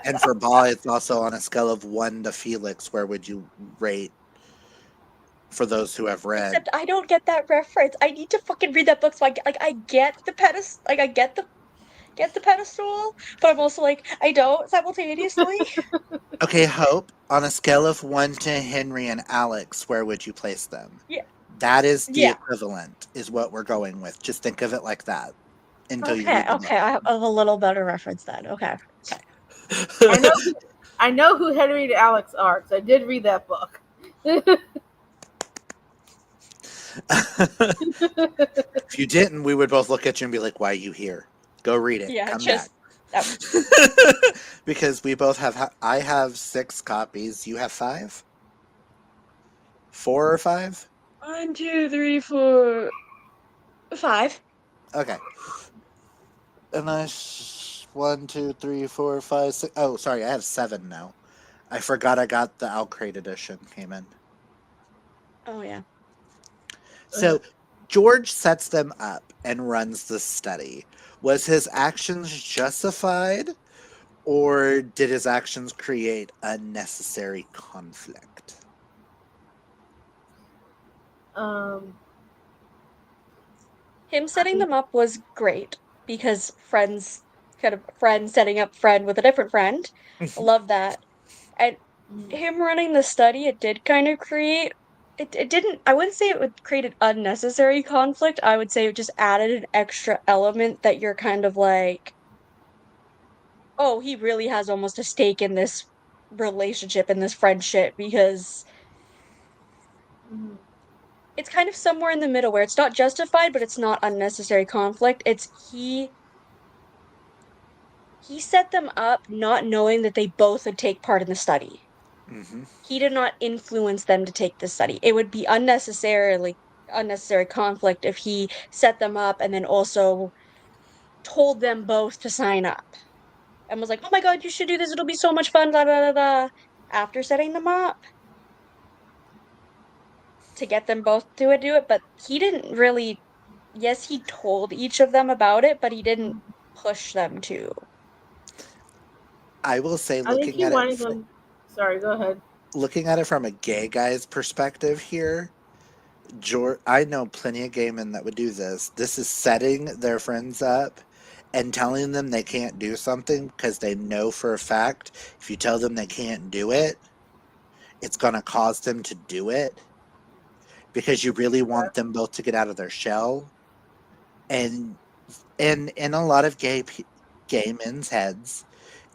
And for Ball, it's also on a scale of 1 to Felix. Where would you rate for those who have read. Except I don't get that reference. I need to fucking read that book so I get the pedestal, like I get the pedestal, but I'm also like I don't simultaneously. Okay, Hope, on a scale of 1 to Henry and Alex, where would you place them? Yeah, That is the yeah. equivalent, is what we're going with. Just think of it like that until you Okay, read the book. okay. I have a little better reference then. Okay, okay. I know. I know who Henry and Alex are because I did read that book. If you didn't, we would both look at you and be like, "Why are you here? Go read it. Yeah, Come back." just that. Because we both have. I have 6 copies. You have 5, 4 or 5. 1, 2, 3, 4, 5. Okay. And 1, 2, 3, 4, 5, 6. Oh, sorry, I have 7 now. I forgot I got the Alcrate edition came in. Oh yeah. So George sets them up and runs the study. Was his actions justified, or did his actions create unnecessary conflict? um, Him setting I, them up was great because friends, kind of friend setting up friend with a different friend. I love that. And mm, him running the study, it did kind of create it didn't I wouldn't say it would create an unnecessary conflict. I would say it just added an extra element that you're kind of like, oh, he really has almost a stake in this relationship, in this friendship, because mm, it's kind of somewhere in the middle where it's not justified, but it's not unnecessary conflict. It's he set them up not knowing that they both would take part in the study. Mm-hmm. He did not influence them to take this study. It would be unnecessary conflict if he set them up and then also told them both to sign up and was like, "Oh my god, you should do this. It'll be so much fun." Da da da da. After setting them up to get them both to do it, but he didn't really. Yes, he told each of them about it, but he didn't mm. push them to. I will say, I think he wanted them. Sorry, go ahead. looking at it from a gay guy's perspective here, George, I know plenty of gay men that would do this. This is setting their friends up and telling them they can't do something because they know for a fact if you tell them they can't do it, it's going to cause them to do it because you really want them both to get out of their shell. And in a lot of gay men's heads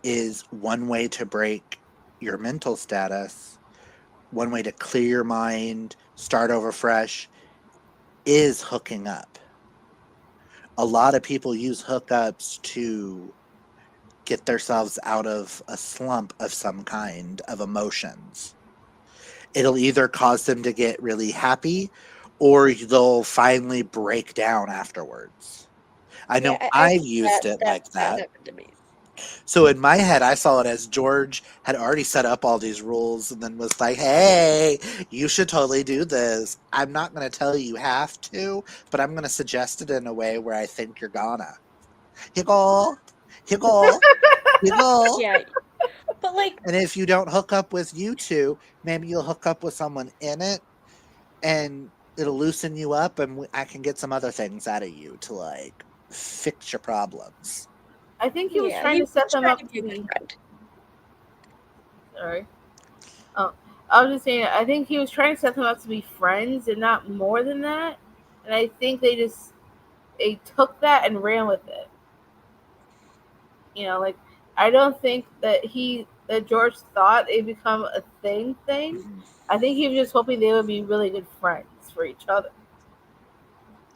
is one way to break your mental status, one way to clear your mind, start over fresh, is hooking up. A lot of people use hookups to get themselves out of a slump of some kind of emotions. It'll either cause them to get really happy or they'll finally break down afterwards. I Yeah, know I I've think used it like that that. happened to me. So in my head, I saw it as George had already set up all these rules and then was like, hey, you should totally do this. I'm not going to tell you have to, but I'm going to suggest it in a way where I think you're gonna. You go, you go, you go. Yeah, but like, And if you don't hook up with you two, maybe you'll hook up with someone in it and it'll loosen you up and I can get some other things out of you to like fix your problems. I think he was yeah, trying he to set was them trying up to to be a good be. friend. Sorry. Oh, I was just saying. I think he was trying to set them up to be friends and not more than that. And I think they took that and ran with it. Like I don't think that George thought it become a thing. Mhm. I think he was just hoping they would be really good friends for each other.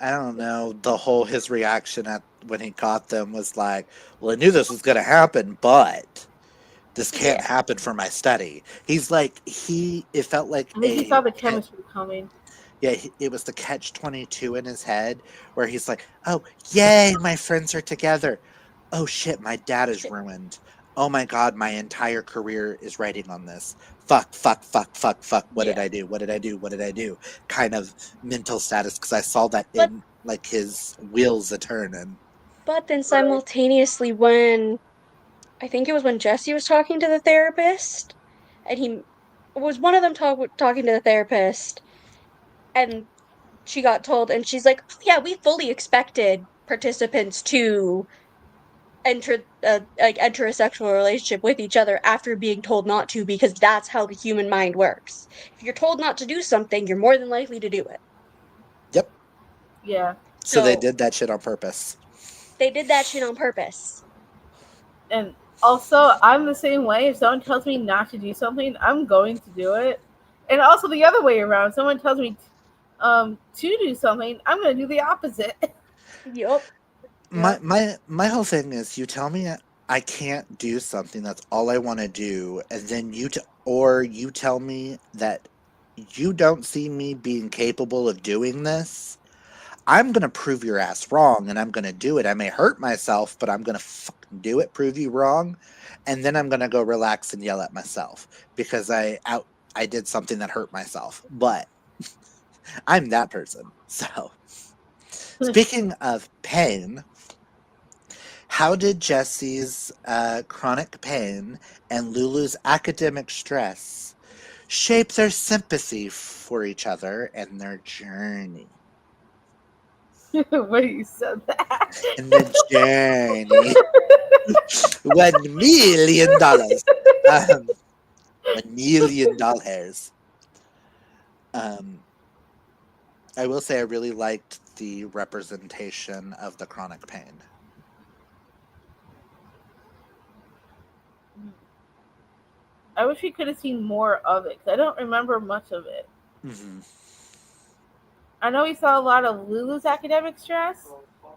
I don't know. The whole his reaction at when he caught them was like, "Well, I knew this was going to happen, but this can't Yeah, happen for my study." He's like he. It felt like I think he saw the chemistry coming. yeah. It was the catch-22 in his head where he's like, "Oh, yay, my friends are together. Oh shit, my dad is shit. ruined. Oh my god, my entire career is writing on this. Fuck, fuck, fuck, fuck, fuck. What did Yeah, I do? What did I do? What did I do?" Kind of mental status because I saw that but in like his wheels a turning. then Right. simultaneously, when I think it was when Jesse was talking to the therapist, and he was one of them talking to the therapist, and she got told, and she's like, oh, yeah, we fully expected participants to enter a sexual relationship with each other after being told not to, because that's how the human mind works. If you're told not to do something, you're more than likely to do it. Yep. Yeah. So they So did that shit on purpose. they did that shit on purpose. And also, I'm the same way. If someone tells me not to do something, I'm going to do it. And also the other way around. Someone tells me to do something, I'm going to do the opposite. Yup. My Yep. my whole thing is, you tell me I can't do something that's all I want to do, and then or you tell me that you don't see me being capable of doing this. I'm gonna prove your ass wrong, and I'm gonna do it. I may hurt myself, but I'm gonna fucking do it, prove you wrong, and then I'm gonna go relax and yell at myself because I did something that hurt myself. But I'm that person. So speaking of pain, how did Jesse's chronic pain and Lulu's academic stress shape their sympathy for each other and their journey? When you said that. And the journey. $1 million. Um, $1 million. Um, I will say I really liked the representation of the chronic pain. I wish we could have seen more of it because I don't remember much of it. Hmm. I know we saw a lot of Lulu's academic stress,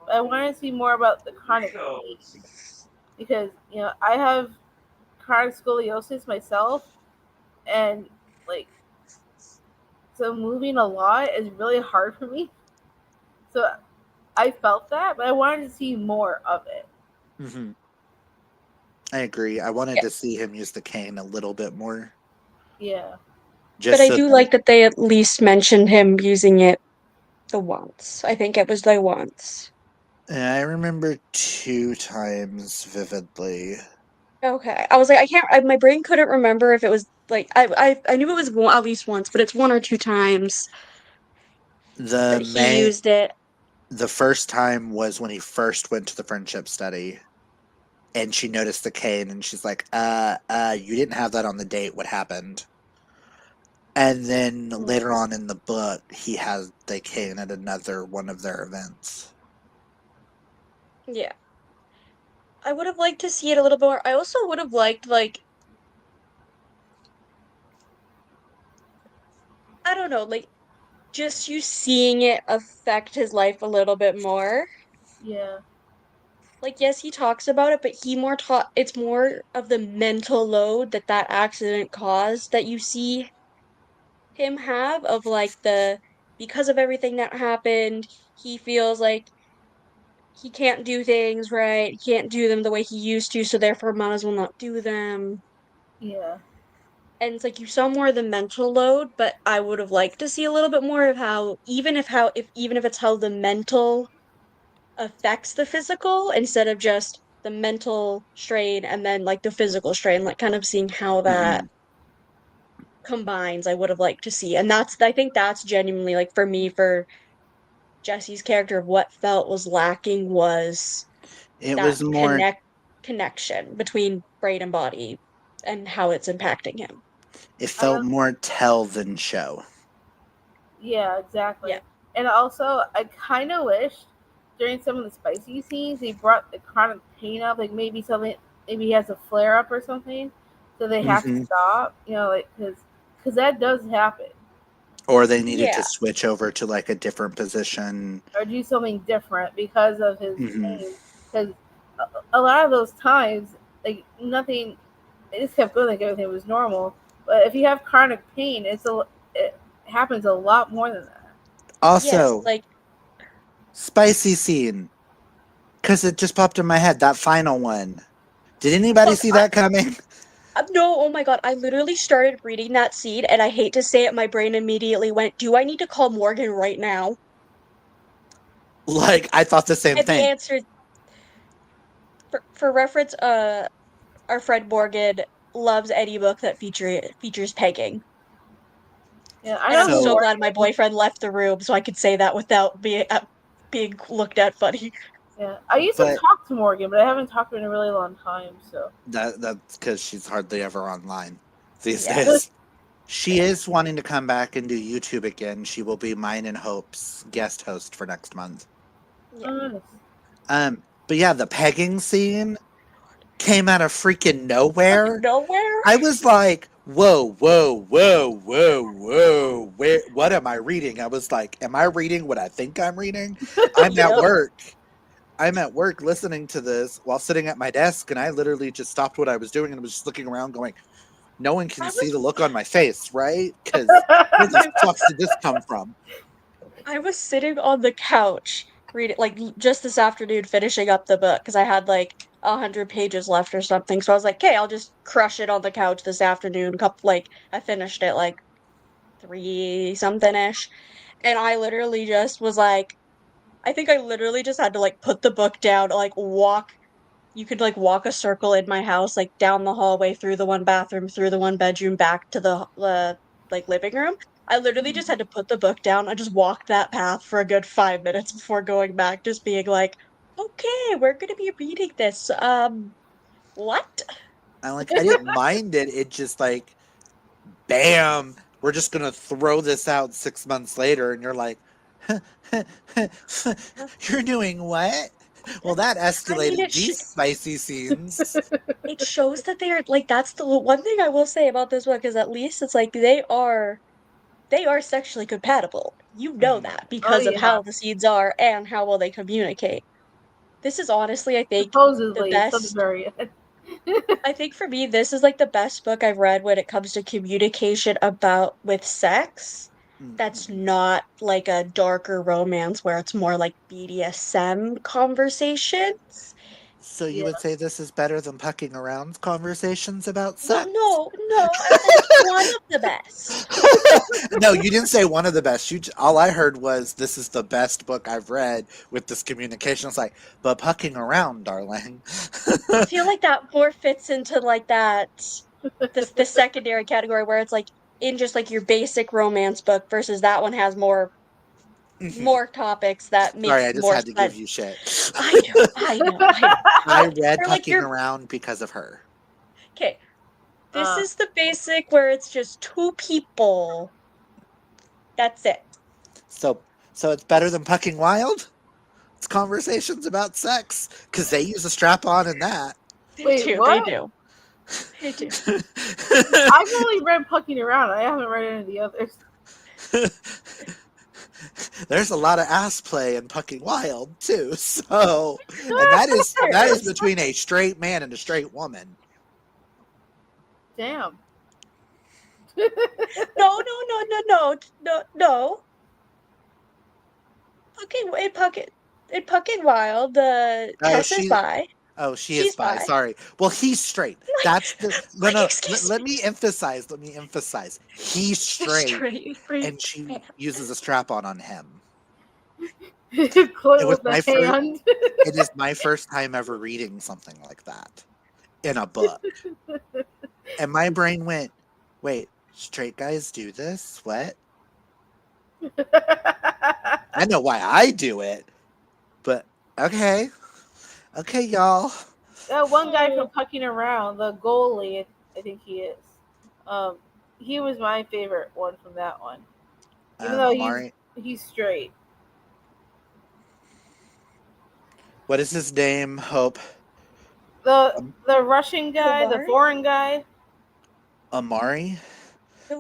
but I want to see more about the chronic pain because I have chronic scoliosis myself, and like so moving a lot is really hard for me. So I felt that, but I wanted to see more of it. Hmm. I agree. I wanted Yeah. to see him use the cane a little bit more, Yeah, But just I so do that. like that they at least mentioned him using it the once. I think it was the once. I remember 2 times vividly. Okay. I was like, I can't, my brain couldn't remember if it was like, I knew it was one, at least once, but it's one or two times The that he May used it. the first time was when he first went to the friendship study, and she noticed the cane, and she's like, you didn't have that on the date. What happened?" And then mm, later on in the book, he has the cane at another one of their events. Yeah. I would have liked to see it a little more. I also would have liked, like, I don't know, like, just you seeing it affect his life a little bit more. yeah, Like, yes, he talks about it, but he more taught, it's more of the mental load that that accident caused that you see him have, of like because of everything that happened, he feels like he can't do things right, he can't do them the way he used to, so therefore might as well not do them. yeah, And it's like you saw more of the mental load, but I would have liked to see a little bit more of how, even if it's how the mental affects the physical instead of just the mental strain and then like the physical strain, like kind of seeing how that Hmm. combines. I would have liked to see. And I think that's genuinely like for me, for Jesse's character, of what felt was lacking was It was that more. connection between brain and body and how it's impacting him. It I felt also, more tell than show. yeah, Yeah. exactly. And also, I kind of wished during some of the spicy scenes they brought the chronic pain up, like maybe something, maybe he has a flare up or something, so they have to Hmm. stop. Like because that does happen. Or they needed to Yeah. switch over to like a different position. Or do something different because of his Hmm. pain. Because a lot of those times, like nothing, it just kept going like everything was normal. But if you have chronic pain, it happens a lot more than that. Yes, Also, like spicy scene, because it just popped in my head. That final one. Did anybody fuck, see that coming? no, oh my God, I literally started reading that seed and I hate to say it, my brain immediately went, do I need to call Morgan right now? Like, I thought the same And the thing. answer, for reference, our friend Morgan loves any book that features pegging. Yeah, I And know I'm who so So, glad my Morgan. boyfriend left the room so I could say that without being looked at funny. Yeah, I used to but talk to Morgan, but I haven't talked to her in a really long time. So that's because she's hardly ever online these Yes. days. She is wanting to come back and do YouTube again. She will be mine and Hope's guest host for next month. Yeah. oh, nice. But yeah, the pegging scene came out of freaking nowhere. Nowhere? I was like, whoa, whoa, whoa, whoa, whoa. Where what am I reading? I was like, am I reading what I think I'm reading? I'm at Yep. work. I'm at work listening to this while sitting at my desk, and I literally just stopped what I was doing and was just looking around going, no one can I see was the look on my face, right? Because where the I fuck did this come from? I was sitting on the couch reading, like just this afternoon, finishing up the book because I had like 100 pages left or something. So I was like, "Okay, I'll just crush it on the couch this afternoon." I finished it like 3 something ish, and I literally just was like, I think I literally just had to like put the book down, like walk. You could like walk a circle in my house, like down the hallway, through the one bathroom, through the one bedroom, back to the like living room. I literally just had to put the book down. I just walked that path for a good 5 minutes before going back, just being like, okay, we're gonna be reading this. What? I didn't mind it. It just like, bam, we're just gonna throw this out 6 months later, and you're like, you're doing what? Well, that I mean, escalated these spicy scenes. it shows that they are like that's the one thing I will say about this book is at least it's like they are sexually compatible. You know Mhm. that Oh because of yeah, how the scenes are and how well they communicate. This is honestly, I think, the supposedly until the best. very end. I think for me, this is like the best book I've read when it comes to communication about with sex. That's Mhm. not like a darker romance where it's more like BDSM conversations. So you Yeah. would say this is better than pucking around conversations about Well, sex? no, no, I said it's one of the best. No, you didn't say one of the best. All I heard was this is the best book I've read with this communication. It's like, but pucking around, darling. I feel like that more fits into like that the secondary category where it's like in just like your basic romance book versus that one has more topics that Sorry, makes I just more had to give sense. you shit. I know, I know, I know. I But read for like pucking your around because of her. okay, this uh, is the basic where it's just two people. That's it. So, so it's better than pucking wild. It's conversations about sex because they use a strap on in that. They wait, do, they what? do, they do. I've only read Pucking Around. I haven't read any of the others. There's a lot of ass play in pucking wild too. So, and There that is is. between a straight man and a straight woman. Damn. No, no, no, no, no, no, no. In Puckin Wild, the Oh, Tess is she bi. Oh, she is She's bi. bi. Sorry. Well, he's straight. That's the no, Like, no. excuse Let me. me emphasize. Let me emphasize. He's The straight, straight free and she man. uses a strap on him. It Clint was with the my first. hand. It is my first time ever reading something like that in a book, and my brain went, "Wait, straight guys do this? What? I know why I do it, but okay, okay, y'all." That one guy from Oh, Pucking Around, the goalie, I think he is. Um, he was my favorite one from that one. Even though Amari, he's straight. what is his name? Hope. The Um, the Russian guy, the Ilmari? foreign guy. Amari.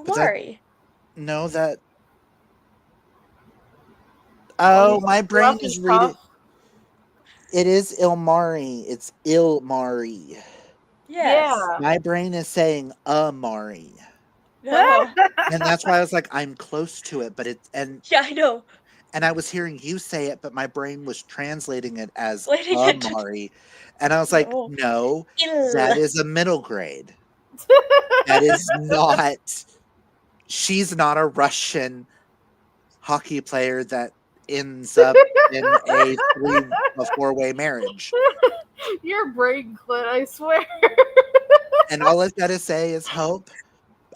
But that Ilmari. no, that Oh, oh, he's my brain rough and is reading. tough. It is Ilmari. It's Ilmari. Yes. Yeah. My brain is saying Amari. No. And that's why I was like, I'm close to it, but it's Yeah, I know. and I was hearing you say it, but my brain was translating it as Letting it to Amari. And I was like, no. no, Il. that is a middle grade. That is not she's not a Russian hockey player that ends up in a four-way marriage. Your brain, Clint, I swear. And all I've got to say is hope.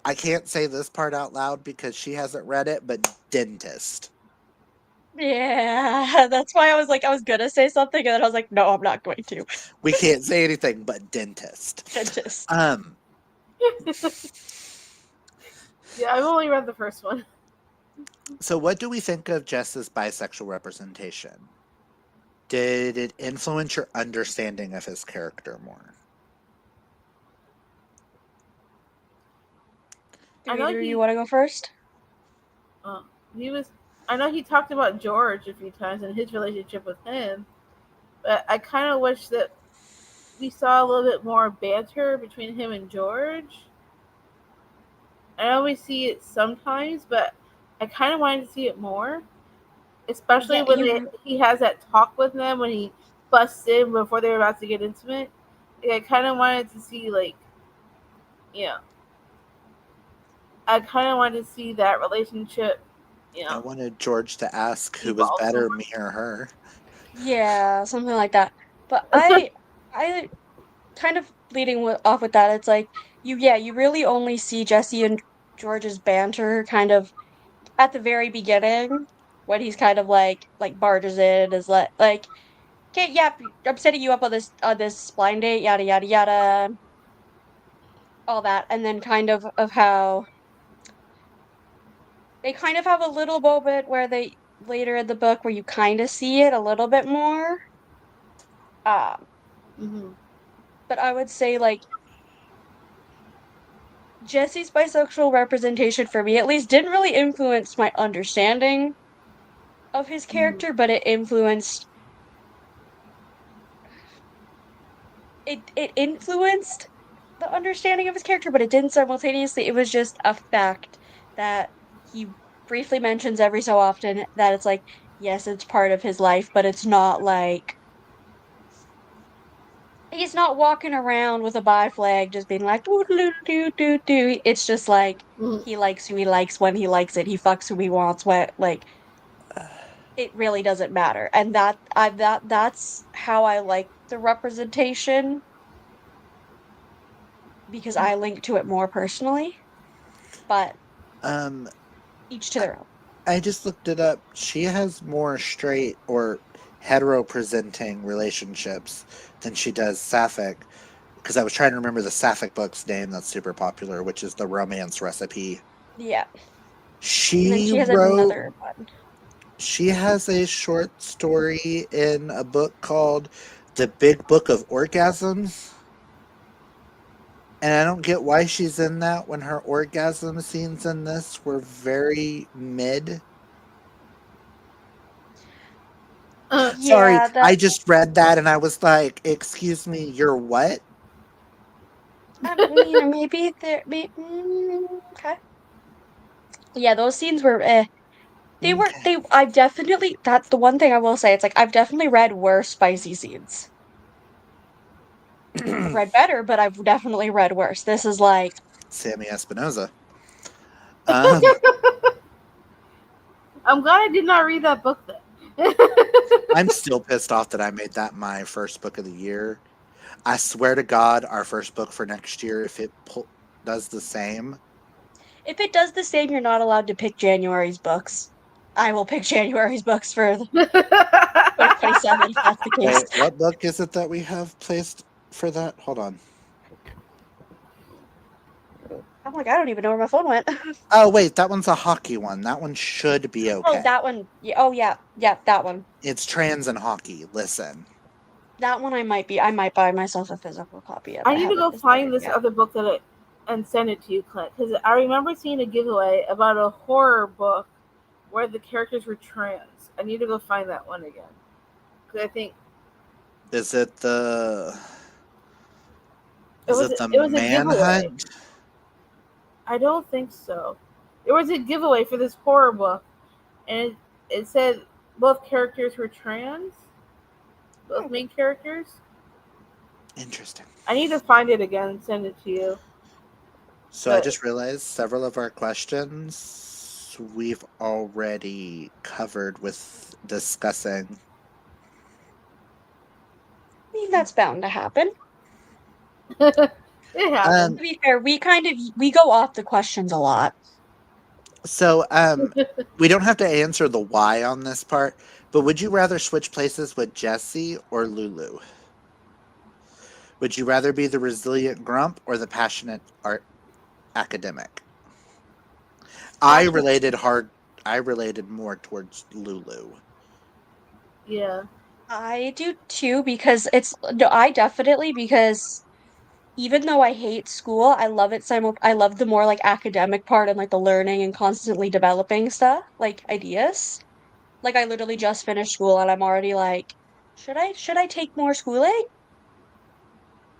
I can't say this part out loud because she hasn't read it, but dentist. Yeah, that's why I was like, I was gonna say something, and then I was like, no, I'm not going to. We can't say anything but dentist. Dentist. Um, Yeah, I've only read the first one. so what do we think of Jess's bisexual representation? Did it influence your understanding of his character more? Do I know either of you he want to go first? uh, he was. I know he talked about George a few times and his relationship with him, but I kind of wish that we saw a little bit more banter between him and George. I know we see it sometimes, but I kind of wanted to see it more, especially Yeah, when he has that talk with them when he busts in before they're about to get intimate. Like, I kind of wanted to see you know, I kind of wanted to see that relationship, I wanted George to ask who was evolve better, somewhere. me or her. yeah, something like that. But I kind of off with that. It's like you really only see Jesse and George's banter kind of at the very beginning when he's kind of like barges in is like okay, yep, I'm setting you up on this blind date, yada yada yada, all that, and then kind of how they kind of have a little moment where they later in the book where you kind of see it a little bit more. Um, Mm-hmm. but I would say like Jesse's bisexual representation for me at least didn't really influence my understanding of his Mm-hmm. character, but it influenced the understanding of his character, but it didn't simultaneously. It was just a fact that he briefly mentions every so often that it's like, yes, it's part of his life, but it's not like he's not walking around with a bi flag just being like doo doo doo doo doo. It's just like Mm-hmm. he likes who he likes when he likes it. He fucks who he wants when like it really doesn't matter. And that's how I like the representation because I link to it more personally, but Um, each to I, their own. I just looked it up. She has more straight or hetero presenting relationships than she does sapphic. Because I was trying to remember the sapphic book's name that's super popular, which is the romance recipe. Yeah. And then She she has wrote, another one. she has a short story in a book called The Big Book of Orgasms. And I don't get why she's in that when her orgasm scenes in this were very mid. Sorry, Yeah, that I just read that and I was like, excuse me, you're what? I mean maybe okay. Yeah, those scenes were Okay. they I've definitely that's the one thing I will say. It's like I've definitely read worse spicy scenes. I've read better, but I've definitely read worse. This is like Sammy Espinoza. Um, I'm glad I did not read that book then. I'm still pissed off that I made that my first book of the year. I swear to God, our first book for next year, if it does the same. if it does the same, you're not allowed to pick January's books. I will pick January's books for 2027 if that's the case. Wait, what book is it that we have placed for that? Hold on. I'm like, I don't even know where my phone went. Oh, wait, that one's a hockey one. That one should be Oh, okay. that one. Yeah, oh yeah, yeah, that one. It's trans and hockey. Listen. That one I might buy myself a physical copy of. I I need to haven't go visited it find this yet. other book and send it to you, Clint, because I remember seeing a giveaway about a horror book where the characters were trans. I need to go find that one again because I think Is it the it is was it the it was a giveaway. manhunt? I don't think so. There was a giveaway for this horror book, and it said both characters were trans, both main characters. Interesting. I need to find it again and send it to you. So I But just realized several of our questions we've already covered with discussing. I mean, that's bound to happen. It happens. To be fair, we go off the questions a lot. So, we don't have to answer the why on this part, but would you rather switch places with Jesse or Lulu? Would you rather be the resilient grump or the passionate art academic? I Passion. related hard. I related more towards Lulu. Yeah. I do too because no, I definitely because even though I hate school, I love it I love the more like academic part and like the learning and constantly developing stuff, like ideas. Like I literally just finished school and I'm already like, should I take more schooling?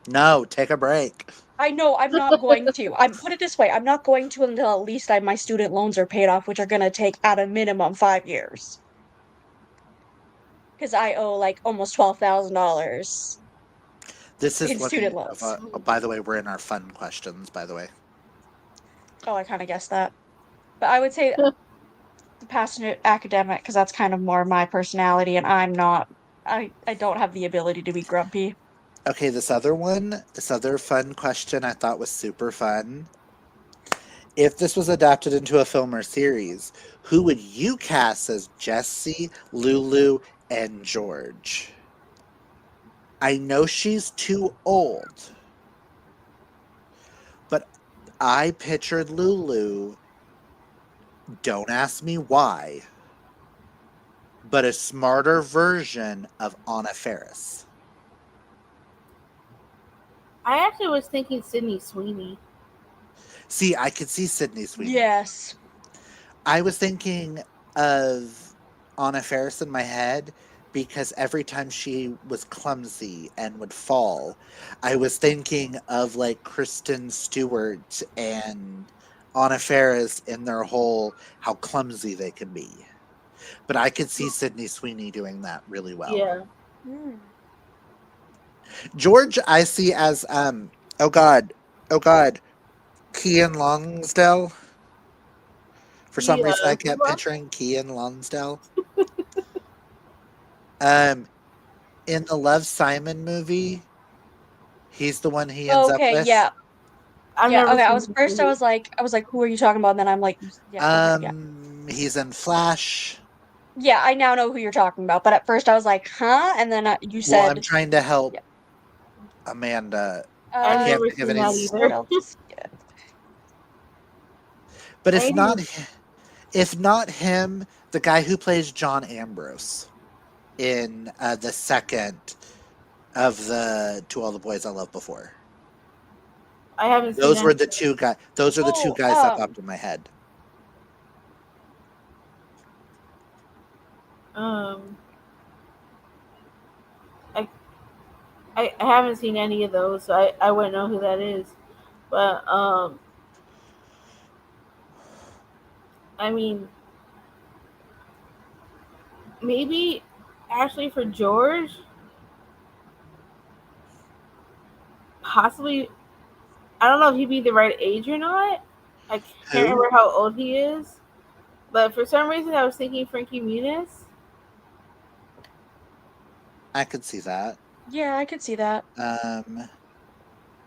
No, take a break. I know I'm not going to. I'm put it this way, I'm not going to until at least my student loans are paid off, which are gonna take at a minimum 5 years. Because I owe like almost $12,000 This is in one student of loans. our. Oh, by the way, we're in our fun questions. By the way, Oh, I kind of guessed that. But I would say the passionate academic because that's kind of more my personality, and I'm not. I don't have the ability to be grumpy. okay. This other fun question, I thought was super fun. If this was adapted into a film or series, who would you cast as Jesse, Lulu, and George? I know she's too old, but I pictured Lulu, don't ask me why, but a smarter version of Anna Faris. I actually was thinking Sydney Sweeney. See, I could see Sydney Sweeney. Yes. I was thinking of Anna Faris in my head because every time she was clumsy and would fall, I was thinking of like Kristen Stewart and Anna Faris in their whole how clumsy they can be. But I could see Sydney Sweeney doing that really well. Yeah. Hmm. George, I see as oh god, oh god, Kian Longsdale. For some reason, Yeah. I kept Well, picturing Kian Longsdale. Um, in the Love Simon movie, he's the one he ends up Okay. with. Yeah. I've Yeah. never Okay. seen this movie. I was like, who are you talking about? And then I'm like, yeah. Okay. Yeah. He's in Flash. Yeah. I now know who you're talking about. But at first I was like, huh? And then you Well, I'm said, trying to help yeah. Amanda. I I've can't never think of seen any. that What either. else is good? But I didn't. if not him, the guy who plays John Ambrose in the second of the To All the Boys I Loved Before. I haven't seen Those were that. the two guys. Those are the two Oh, guys that popped in my head. Um, I, I haven't seen any of those, so I wouldn't know who that is. But I mean, maybe actually for George, possibly. I don't know if he'd be the right age or not. I can't Who? remember how old he is, but for some reason I was thinking Frankie Muniz. I could see that. yeah. I could see that. Um,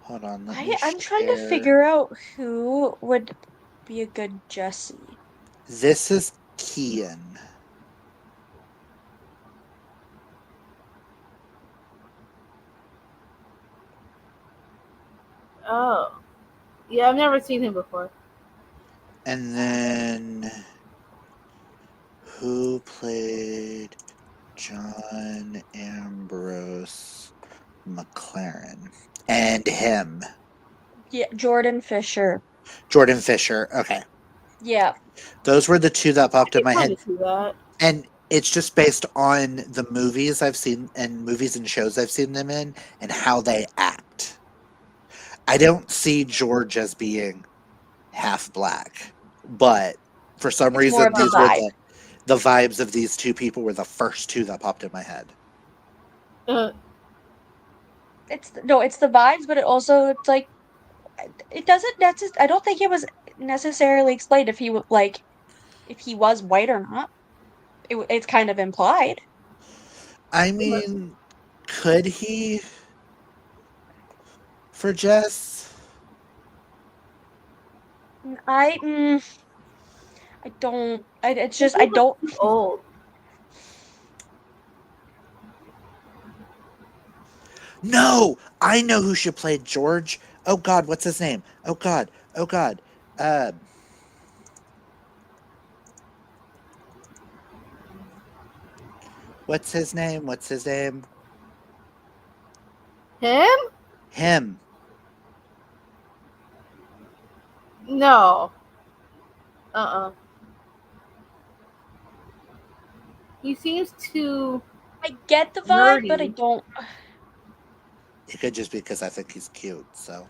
hold on, let me I'm trying to share. figure out who would be a good Jesse. This is Kian. Oh, yeah, I've never seen him before. And then who played John Ambrose McLaren? And him. Yeah, Jordan Fisher. Jordan Fisher. Okay. Yeah. Those were the two that I popped in can my kind head. of see that. And it's just based on the movies I've seen and movies and shows I've seen them in and how they act. I don't see George as being half black, but for some It's more reason of the these were vibe. the vibes of these two people were the first two that popped in my head. Uh, No, it's the vibes, but it's like it doesn't I don't think it was necessarily explained if he if he was white or not. It's kind of implied. I mean, could he for Jess? I I don't. It's These just I people don't. are too old. No, I know who should play George. Oh God, what's his name? Oh God, oh God. Uh, what's his name? What's his name? Him? Him. No. Uh-uh. He seems too I get the vibe, but I nerdy. don't. It could just be because I think he's cute. So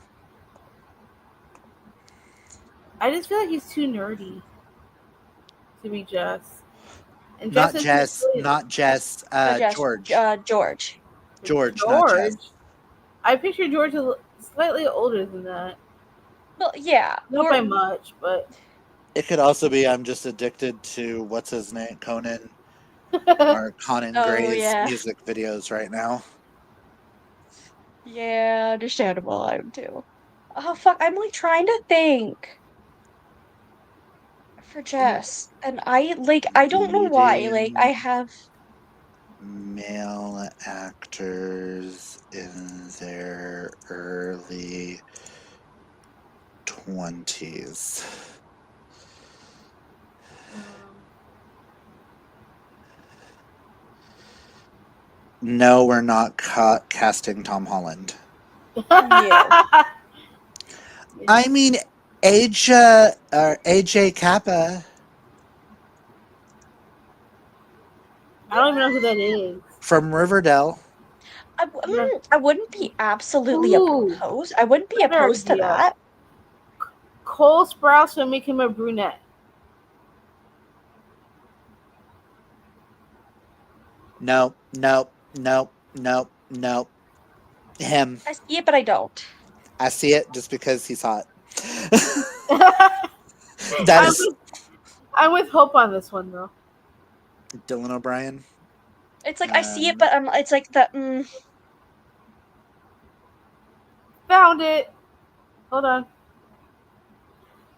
I just feel like he's too nerdy to be Jess. And Jess not isn't Jess, really not Jess. No, just George. George. George, not Jess. George. I picture George slightly older than that. Well, yeah, Not by much, but It could also be I'm just addicted to what's his name, Conan or Conan oh Gray's yeah, music videos right now. yeah, understandable. I am too. Oh fuck, I'm like trying to think for Jess, and I don't know why. Like I Leading have male actors in their early 20s. No, we're not casting Tom Holland. no. I mean, AJ Kappa I don't even know who that is. from Riverdale. No. I wouldn't be absolutely Ooh, opposed. I wouldn't be better opposed to idea. that. Cole Sprouse would make him a brunette. No, no, no, no, no. Him. I see it, but I don't. I see it just because he's hot. That I'm is with, I'm with Hope on this one though. Dylan O'Brien. It's like I see it, Um, but it's like the Found it. Hold on.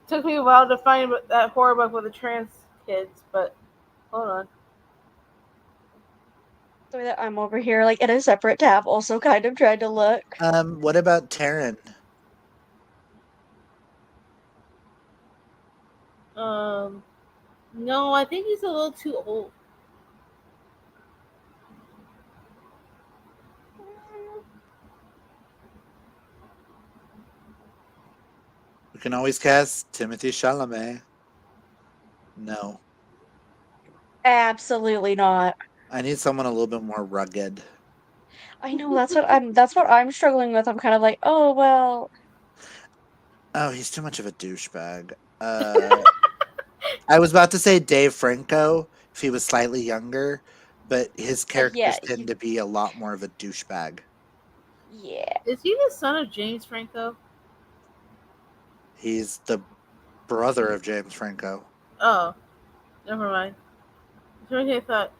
Took me a while to find that horror book with the trans kids, but hold on. the way that I'm over here, like in a separate tab, also kind of trying to look. what about Taryn? Um, no, I think he's a little too old. We can always cast Timothy Chalamet. No. Absolutely not. I need someone a little bit more rugged. I know that's what I'm struggling with. I'm kind of like, oh well, Oh, he's too much of a douchebag. I was about to say Dave Franco if he was slightly younger, but his yeah, characters tend to be a lot more of a douchebag. yeah. Is he the son of James Franco? He's the brother of James Franco. Oh, never mind. For some reason I thought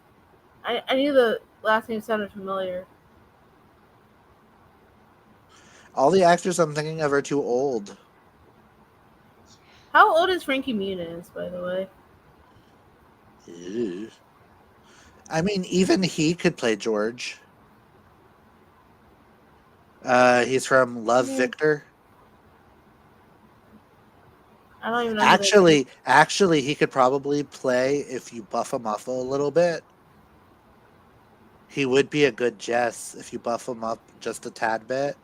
I knew the last name sounded familiar. All the actors I'm thinking of are too old. How old is Frankie Muniz, by the way? Ew. I mean, even he could play George. He's from Love Mm, Victor. I don't even know who that is. Actually, he could probably play if you buff him up a little bit. He would be a good Jess if you buff him up just a tad bit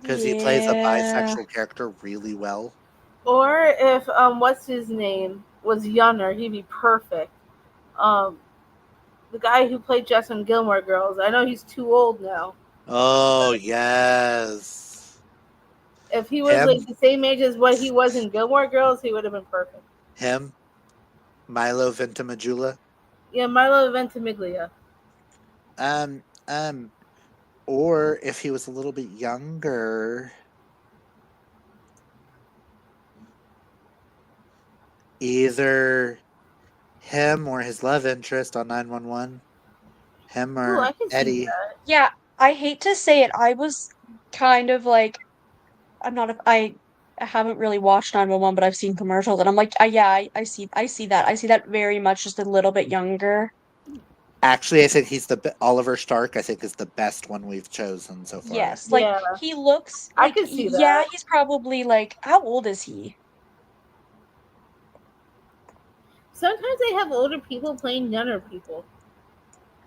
because he plays a yeah, bisexual character really well. Or if what's his name was younger, he'd be perfect. Um, the guy who played Jess in Gilmore Girls. I know he's too old now. Oh yes, If he was him, like the same age as what he was in Gilmore Girls, he would have been perfect. him, Milo Ventimiglia. Yeah, Milo Ventimiglia. Um, um, or if he was a little bit younger, either him or his love interest on 911. Him Ooh, or I can see Eddie. that. yeah. I hate to say it. I was kind of like, I'm not. I haven't really watched 911, but I've seen commercials, and I'm like, yeah, I see that. I see that very much, just a little bit younger. Actually, I think he's Oliver Stark. I think is the best one we've chosen so far. Yes, like Yeah, he looks I like, could see yeah, that. he's probably like, how old is he? Sometimes they have older people playing younger people.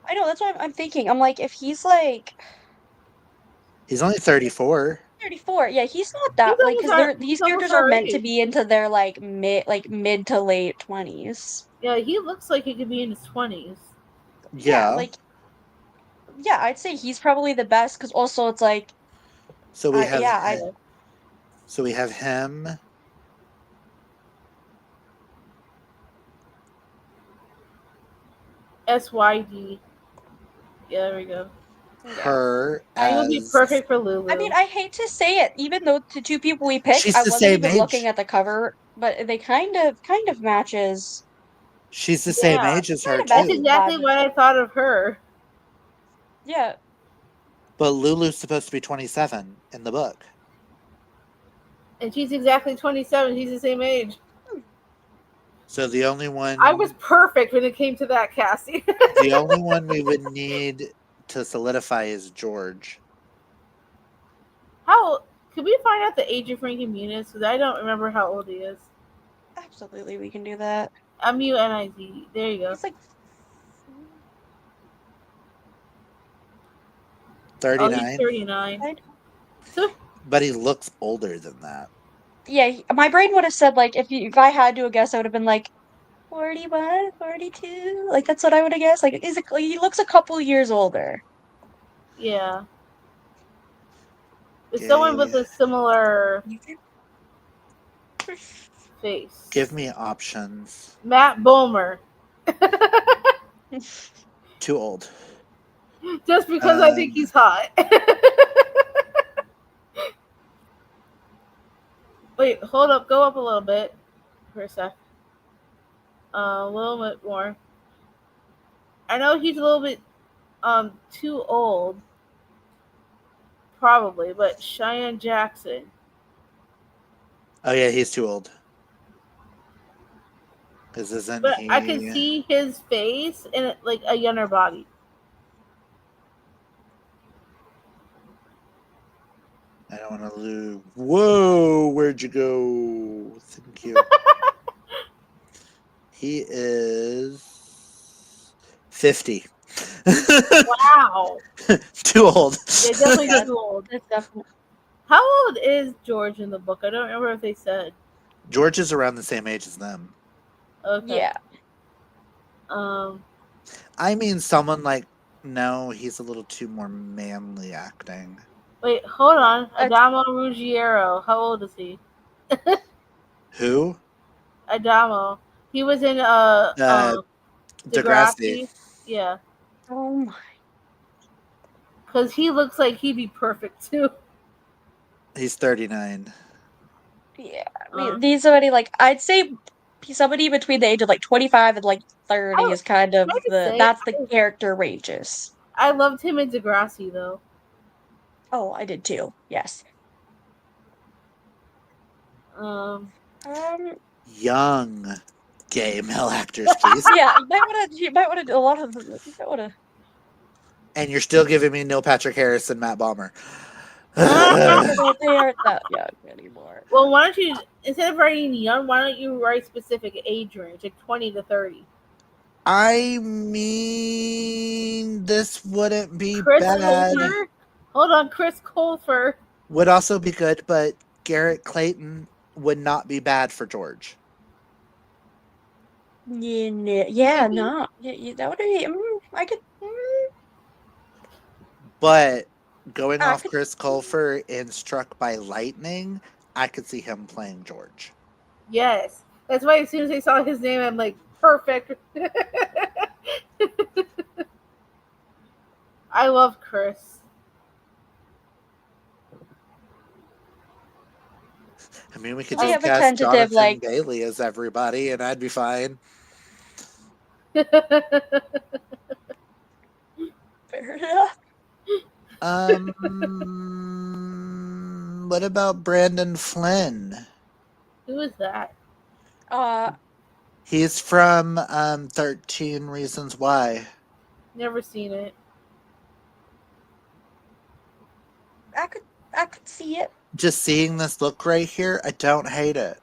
I know, that's what I'm thinking. I'm like, if he's like He's only 34. 34, yeah, he's not He's that like, almost because our these he's almost characters are our meant to age. be into their mid to late 20s. Yeah, he looks like he could be in his 20s. Yeah, Yeah. like, yeah, I'd say he's probably the best, because also it's like, So we have yeah, I Yeah. so we have him, SYD. Yeah, there we go. yeah. her And he would be as perfect for I mean, Lulu. I hate to say it, even though the two people we picked, she's I the wasn't same even looking age. at the cover, but they kind of matches. She's the same Yeah, age as Kind her of that's matches too. the exactly vibe. what I thought of her. Yeah, But Lulu's supposed to be 27 in the book. And she's exactly 27. She's the same age. So the only I was one perfect when it came to that, Cassie. the only one we would need to solidify is George. How could we find out the age of Frankie Muniz? Because I don't remember how old he is. absolutely, we can do that. Muniz. There you go. He's like, Oh, he's 39. 39. I- So But he looks older than that. yeah, my brain would have said like, if I had to guess, I would have been like 41, 42. Like that's what I would have guessed. Like, he looks a couple years older. yeah, it's someone with Gay. a similar face. Give me options. Matt Bomer. Too old. Just because I think he's hot. Wait, hold up. Go up a little bit for a sec. A little bit more. I know he's a little bit too old, probably, but Cheyenne Jackson. Oh yeah, he's too old. Because isn't But he? I can see his face in like a younger body. I don't want to lose. Whoa, where'd you go? Thank you. He is 50. Wow. Too old. Yeah, definitely Yeah, too old. that's definitely. How old is George in the book? I don't remember if they said. George is around the same age as them. Okay. Yeah. I mean, someone like, no, he's a little too more manly acting. Wait, hold on. That's- Adamo Ruggiero. How old is he? Who? Adamo. He was in Degrassi. Degrassi. Yeah. Oh my. Because he looks like he'd be perfect too. He's 39. Yeah. Uh, These already like, I'd say somebody between the age of like 25 and like 30 I, is kind of I could say that's the character ranges. I loved him in Degrassi though. Oh, I did too. Yes. Um, Young gay male actors, please. Yeah, you might wanna do a lot of them. You might wanna. And you're still giving me Neil Patrick Harris and Matt Balmer. They aren't that young anymore. well, why don't you instead of writing young, why don't you write specific age range, like 20 to 30? I mean, this wouldn't be Chris bad. Colfer. Hold on, Chris Colfer. Would also be good, but Garrett Clayton would not be bad for George. Yeah, no, that would be. I could. But going I off could. Chris Colfer in Struck by Lightning, I could see him playing George. Yes, that's why as soon as I saw his name, I'm like, perfect. I love Chris. I mean, we could I just have a cast tentative, Jonathan like- Bailey as everybody, and I'd be fine. Fair enough. What about Brandon Flynn? Who is that? Uh, He's from 13 Reasons Why. Never seen it. I could I could see it. Just seeing this look right here, I don't hate it.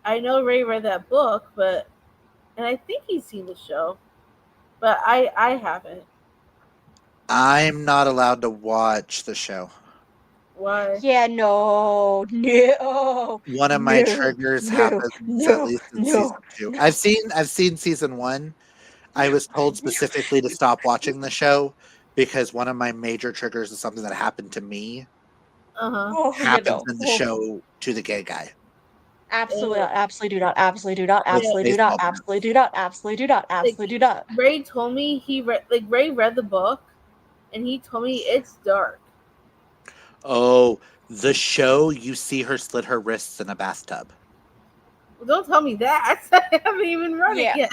I know Ray read that book, but and I think he's seen the show, but I haven't. I'm not allowed to watch the show. Why? Yeah, no, no, One of my no, triggers no, happens at no, least in no, season 2. no. I've seen season 1. I was told specifically to stop watching the show because one of my major triggers is something that happened to me Uh huh. Oh, you happens know. in the Oh, show to the gay guy absolutely not, absolutely do not, absolutely do not, with Yeah. absolutely do not, baseball absolutely bats. do not, absolutely do not, Like absolutely do not. Ray told me Ray read the book, and he told me it's dark. Oh, the show, you see her slit her wrists in a bathtub. Well, don't tell me that. I haven't even read it Yeah. yet.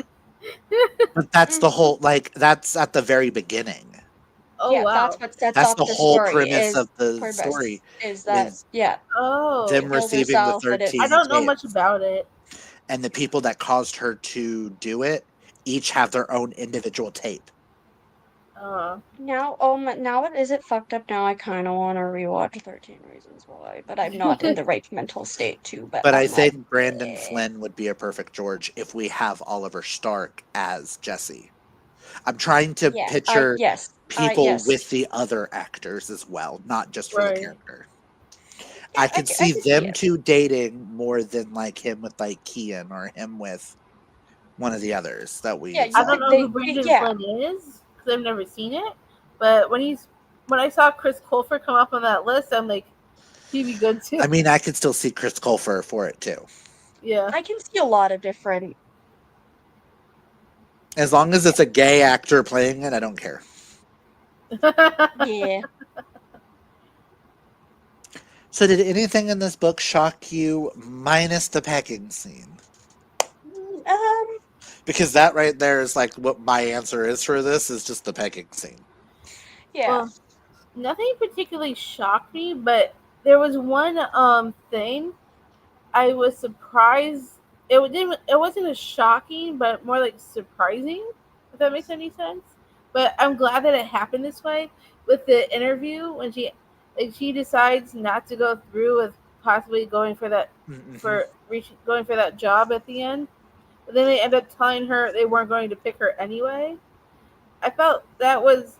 But that's the Hmm. whole, like, that's at the very beginning. Oh Yeah, that's wow. what sets That's off the the whole story premise is of the story premise is that is yeah, Oh. them she kills receiving the herself and I 13 it's don't know much tapes. about it. And the people that caused her to do it each have their own individual tape. Uh, now now it is it fucked up now I kind of want to rewatch 13 Reasons Why, but I'm not in the right mental state to, but But I I'm like think Brandon eh. Flynn would be a perfect George if we have Oliver Stark as Jesse. I'm trying to Yeah, picture yes. people Yes. with the other actors as well, not just for the right. character. Yeah, I could I see can see them it. two dating more than like him with like Kian or him with one of the others that Yeah, we I you saw. don't could know who Brandon yeah. Flynn is because I've never seen it. But when I saw Chris Colfer come up on that list, I'm like, he'd be good too. I mean, I could still see Chris Colfer for it too. Yeah. I can see a lot of different As long as yeah. it's a gay actor playing it, I don't care. Yeah. So, did anything in this book shock you minus the pecking scene? Mm, Because that right there is like what my answer is for this is just the pecking scene. yeah. Well, nothing particularly shocked me, but there was one thing I was surprised. It wasn't as shocking, but more like surprising. If that makes any sense. But I'm glad that it happened this way with the interview when she decides not to go through with possibly going for Mm-hmm. going for that job at the end. But then they end up telling her they weren't going to pick her anyway. I felt that was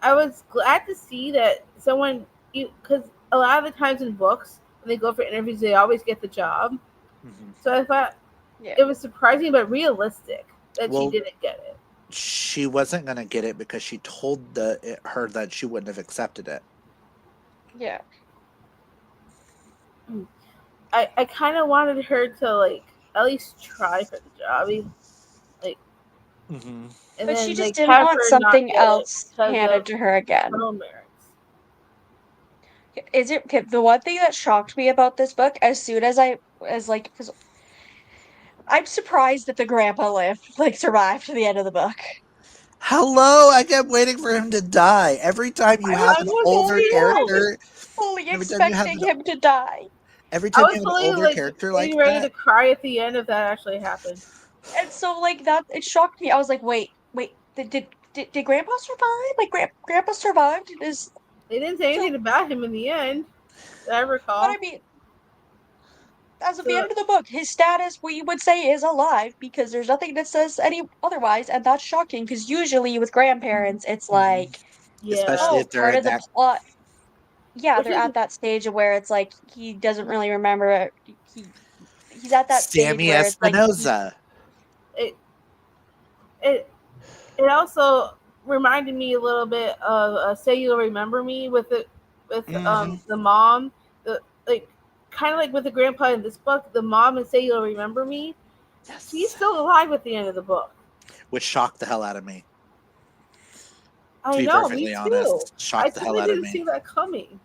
I was glad to see that someone, because a lot of the times in books when they go for interviews they always get the job. Mm-hmm. So I thought Yeah. it was surprising but realistic that she Well, didn't get it. she wasn't going to get it because she told her that she wouldn't have accepted it. Yeah. I kind of wanted her to like at least try for the job, like, Mm-hmm. and But she then just like didn't have want her not something get it else because handed of to her her again. own merits. Is it okay, the one thing that shocked me about this book as soon as I as like because I'm surprised that the grandpa lived, like survived to the end of the book. Hello, I kept waiting for him to die. Every time you have I an was older I too. was character, fully every time you have expecting an him to die. every I time was you have an fully older like character getting like ready that, to cry at the end if that actually happened. And so like that it shocked me. I was like, wait, did Grandpa survive? Like Grandpa survived? Is They didn't say so anything about him in the end, that I but I recall. mean, as of the So end of the book, his status we would say is alive because there's nothing that says any otherwise, and that's shocking because usually with grandparents it's hmm like, yeah, especially oh, if they're part in of the that. plot. Yeah, which they're is at that stage where it's like he doesn't really remember it. He's at that stage Sammy where it's like he Espinoza. it it it also reminded me a little bit of "Say You'll Remember Me" with Hmm the mom, the like kind of like with the grandpa in this book. The mom and "Say You'll Remember Me," she's Yes, still alive at the end of the book. which shocked the hell out of me. To I be know, me perfectly too. honest, I shocked the hell totally out of didn't me. see that coming,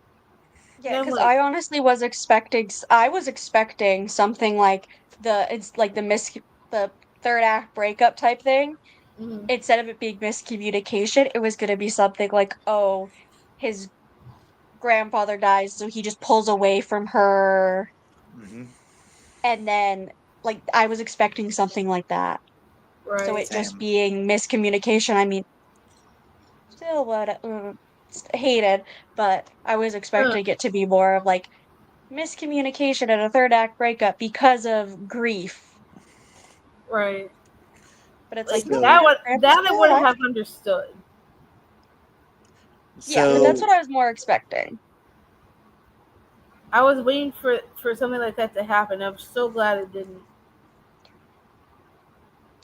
and yeah, I'm because like, I honestly was expecting I was expecting something like it's like the third act breakup type thing. mm, Instead of it being miscommunication, it was gonna be something like, oh, his grandfather dies, so he just pulls away from her, Hmm. and then like I was expecting something like that. So Right. it just Same. being miscommunication. I mean, still what hated, but I was Uh, expecting it to be more of like miscommunication and a third act breakup because of grief. right. But it's like, Like nope, So, Grandpa's that I still would alive. have understood. Yeah, that's so what I was more expecting. I was waiting for something like that to happen. I'm so glad it didn't.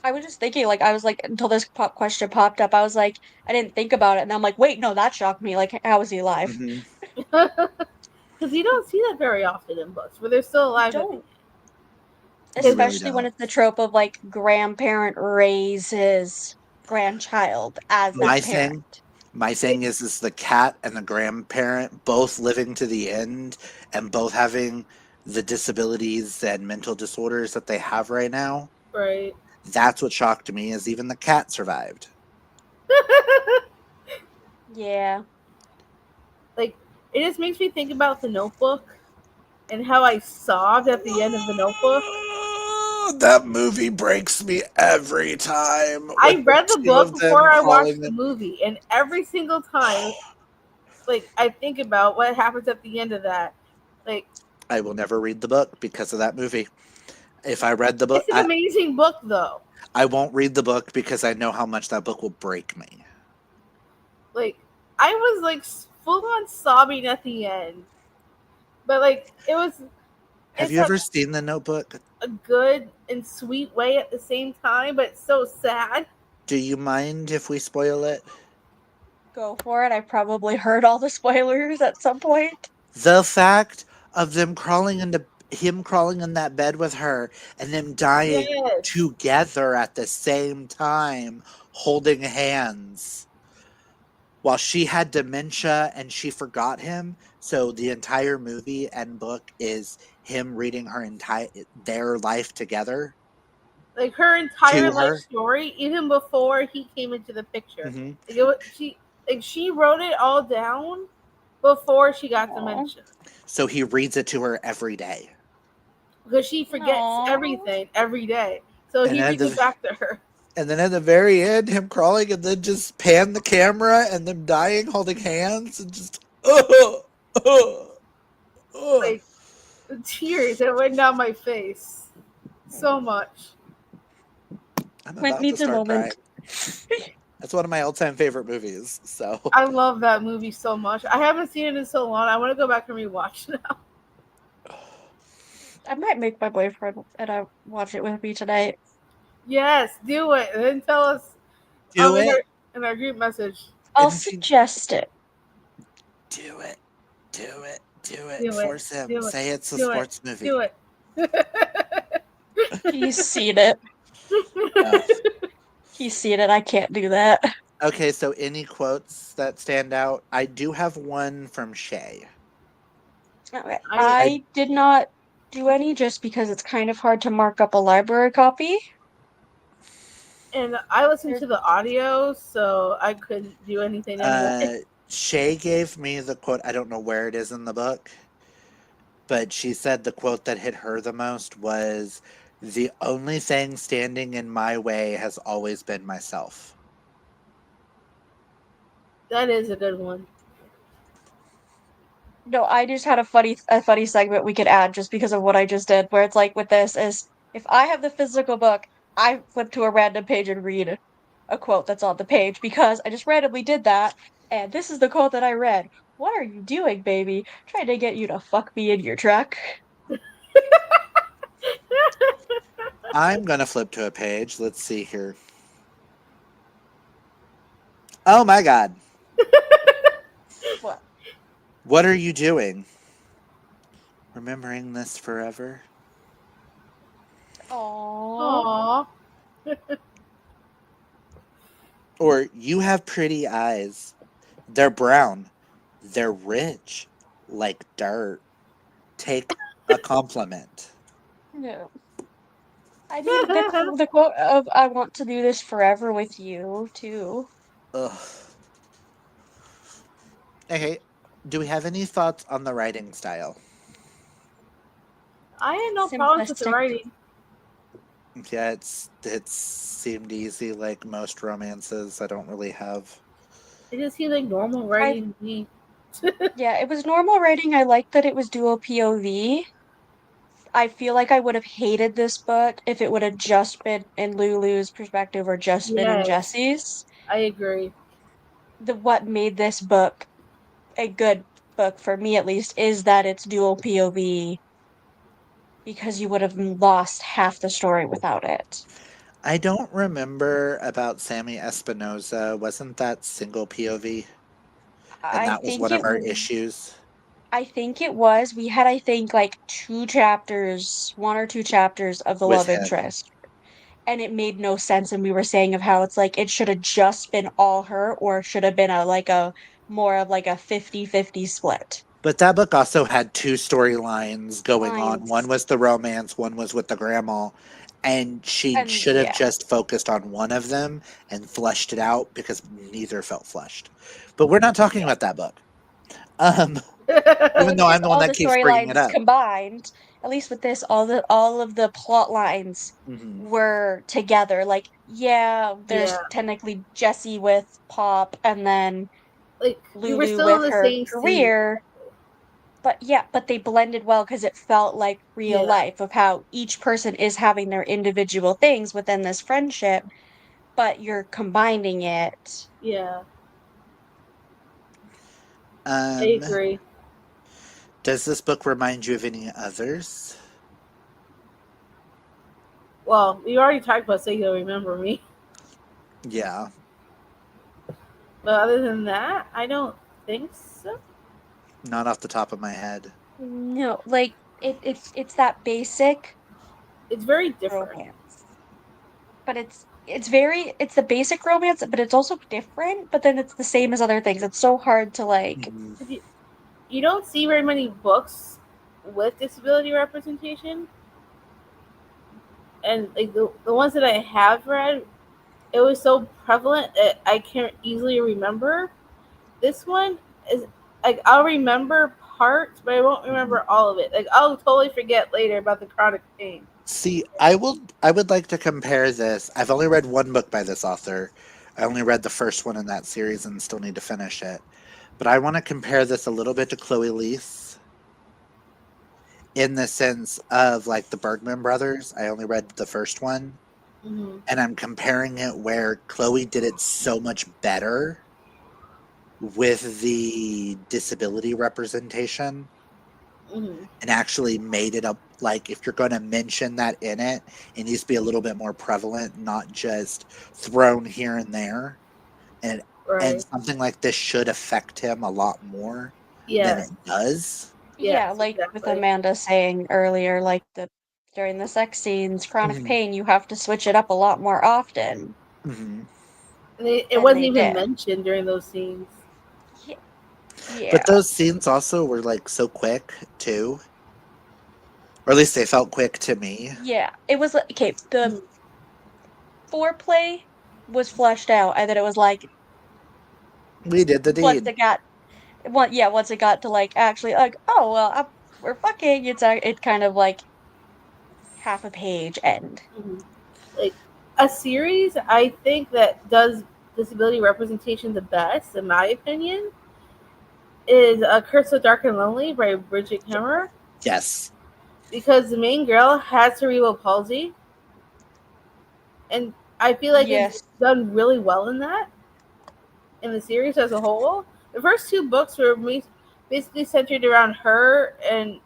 I was just thinking, like, I was like, until this question popped up, I was like, I didn't think about it. And I'm like, wait, no, that shocked me. Like, how is he alive? mhm, Because you don't see that very often in books where they're still You alive at the don't. end. you 'Cause- really Especially when don't. it's the trope of like grandparent raises grandchild as My that thing, parent. my thing is the cat and the grandparent both living to the end and both having the disabilities and mental disorders that they have right now. right. That's what shocked me is even the cat survived. Yeah. Like it just makes me think about the Notebook and how I sobbed at the end of the Notebook. That movie breaks me every time with I the read the two book of them before I crawling watched the in. movie, and every single time, like I think about what happens at the end of that. Like I will never read the book because of that movie. If I read the book, it's an amazing book, though. I won't read the book because I know how much that book will break me. Like I was like full on sobbing at the end, but like Have it's you such ever seen The Notebook? a good and sweet way at the same time, but it's so sad. Do you mind if we spoil it? Go for it. I probably heard all the spoilers at some point. The fact of him crawling in that bed with her and them dying Yes, together at the same time, holding hands. While she had dementia and she forgot him, so the entire movie and book is him reading her entire their life together like her entire to life her. story, even before he came into the picture. Hmm. Like she wrote it all down before she got Aw. dementia So he reads it to her every day. because she forgets Aw. everything every day. So And he at reads it the back to her. and then at the very end, him crawling and then just pan the camera and them dying holding hands and just uh, uh. Like the tears that went down my face so much. I'm Clint about to needs a start crying. moment. That's one of my all-time favorite movies. So I love that movie so much. I haven't seen it in so long. I want to go back and rewatch it now. I might make my boyfriend and I watch it with me tonight. Yes, do it, and then tell us do in it. our group message. I'll And if you suggest it. do it, do it, do it. Do it, Force him. do it, Say it's a do it, sports movie. do it. He's seen it. Uh, He's seen it. I can't do that. okay, so any quotes that stand out? I do have one from Shay. Okay. I I I did not do any just because it's kind of hard to mark up a library copy. and I listened There's to the audio, so I couldn't do anything anyway. uh Shay gave me the quote. I don't know where it is in the book, but she said the quote that hit her the most was, "The only thing standing in my way has always been myself." That is a good one. No, I just had a funny segment we could add just because of what I just did, where it's like with this is if I have the physical book, I flip to a random page and read a quote that's on the page because I just randomly did that, and this is the quote that I read. What are you doing, baby? Trying to get you to fuck me in your truck. I'm gonna flip to a page. Let's see here. Oh my god. What? What are you doing? Remembering this forever? Aww. Aww. Or you have pretty eyes. They're brown. They're rich. Like dirt. Take a compliment. No. I mean the quote of "I want to do this forever with you" too. Ugh. Okay. Do we have any thoughts on the writing style? I had no problems with the Simplistic. writing. Yeah, it seemed easy like most romances. I don't really have. It just seemed like normal I writing to me. Yeah, it was normal writing. I liked that it was dual POV. I feel like I would have hated this book if it would have just been in Lulu's perspective or just been in Yes, Jesse's. I agree. What made this book a good book for me at least is that it's dual POV because you would have lost half the story without it. I don't remember about Sammy Espinoza. Wasn't that single POV? And I that was think one of it our issues I think it was. We had, I think, like two chapters, one or two chapters of the with love him. interest, and it made no sense. And we were saying of how it's like it should have just been all her, or it should have been a more of like a 50-50 split. But that book also had two storylines going on. One Lines. was the romance, one was with the grandma. And she And should have yeah, just focused on one of them and fleshed it out because neither felt fleshed. But we're not talking yeah. about that book. Um, Well, even it's though I'm just the one all that the keeps bringing it storylines up. combined. At least with this, all of the plot lines Hmm. were together. Like, yeah, Yeah, there's technically Jessie with Pop, and then like we were Lulu still in with the her same scene. career. But yeah, but they blended well because it felt like real Yeah, life of how each person is having their individual things within this friendship, but you're combining it. yeah, I Um, agree. does this book remind you of any others? Well, we already talked about "Say You'll Remember Me," Yeah, but other than that, I don't think so. not off the top of my head. No, like it's that basic It's very different. romance. But it's the basic romance, but it's also different, but then it's the same as other things. It's so hard to like. Mhm. You don't see very many books with disability representation, and like the ones that I have read, it was so prevalent that I can't easily remember. This one is like I'll remember parts, but I won't Mhm. remember all of it. Like I'll totally forget later about the chronic pain. See, I would like to compare this. I've only read one book by this author. I only read the first one in that series and still need to finish it. But I want to compare this a little bit to Chloe Lease in the sense of like the Bergman brothers. I only read the first one, Mm-hmm. and I'm comparing it where Chloe did it so much better with the disability representation Mm-hmm. and actually made it up. Like if you're going to mention that in it, it needs to be a little bit more prevalent, not just thrown here and there. And Right. something like this should affect him a lot more than Yes. it does. Yeah, Yes. like with Exactly. Amanda saying earlier, like the during the sex scenes, chronic Hmm. pain, you have to switch it up a lot more often Hmm. And it than wasn't they even did. mentioned during those scenes. Yeah, But yeah, those scenes also were like so quick too, or at least they felt quick to me. yeah. It was like okay, the Mhm. foreplay was fleshed out, and then it was like We did the once deed. it got once it got to like actually like oh well we're fucking it kind of like half a page end. Mhm. Like a series, I think that does disability representation the best, in my opinion, is Curse so Dark and Lonely by Bridget Kemmerer, Yes. because the main girl has cerebral palsy, and I feel like it's Yes. done really well in that in the series as a whole. The first two books were basically centered around her, and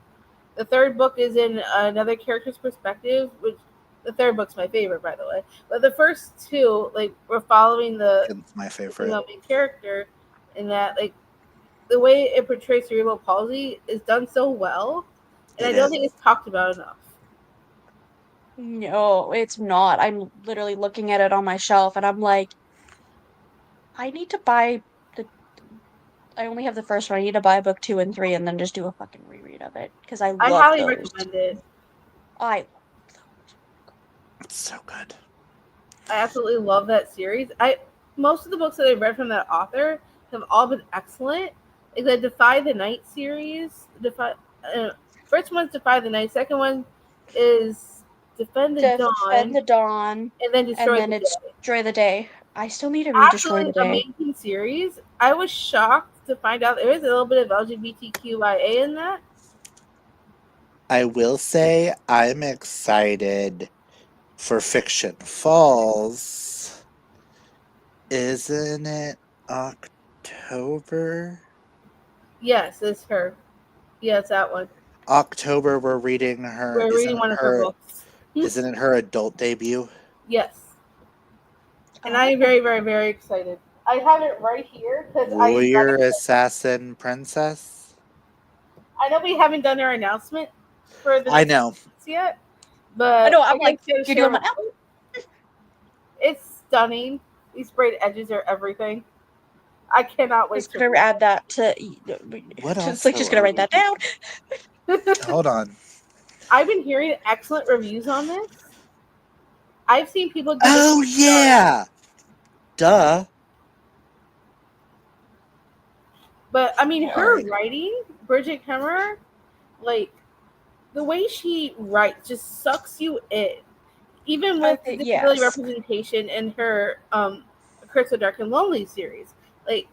the third book is in another character's perspective, which the third book's my favorite, by the way. But the first two, like, we're following It's my the favorite. female main character, in that, like, the way it portrays cerebral palsy is done so well, and I It don't is. think it's talked about enough. No, it's not. I'm literally looking at it on my shelf and I'm like, I need to buy the I only have the first one. I need to buy book 2 and 3 and then just do a fucking reread of it because I I love highly those. recommend it. I love those. It's so good. I absolutely love that series. I Most of the books that I've read from that author have all been excellent. is the Defy the Night series. Uh, First one's Defy the Night. Second one is Defend the Defend Dawn, the Dawn, and then and Destroy the then it's Day. Destroy the Day. I still need to read Destroy Absolutely the Day. amazing series. I was shocked to find out there is a little bit of LGBTQIA in that. I will say I'm excited for Fiction Falls. Isn't it October? Yes, it's her. Yeah, it's that one. October we're reading her, We're reading one of her books. isn't it her adult debut? Yes. And I Oh, am very, very, very excited. I have it right here because I got Warrior it. Assassin Princess? I know we haven't done our announcement for the I next know. yet, I but know. I I'm like, can you're share doing my. what now? It's stunning. These sprayed edges are everything. I cannot wait Just to gonna add that to. What Just like also just gonna are write we that down. read. Hold on. I've been hearing excellent reviews on this. I've seen people give it Oh 2 stars. yeah. Duh. But I mean, her Sorry. writing, Bridget Kemmerer, like the way she writes just sucks you in. Even I with the think disability yes. representation in her Curse of Dark and Lonely series. Like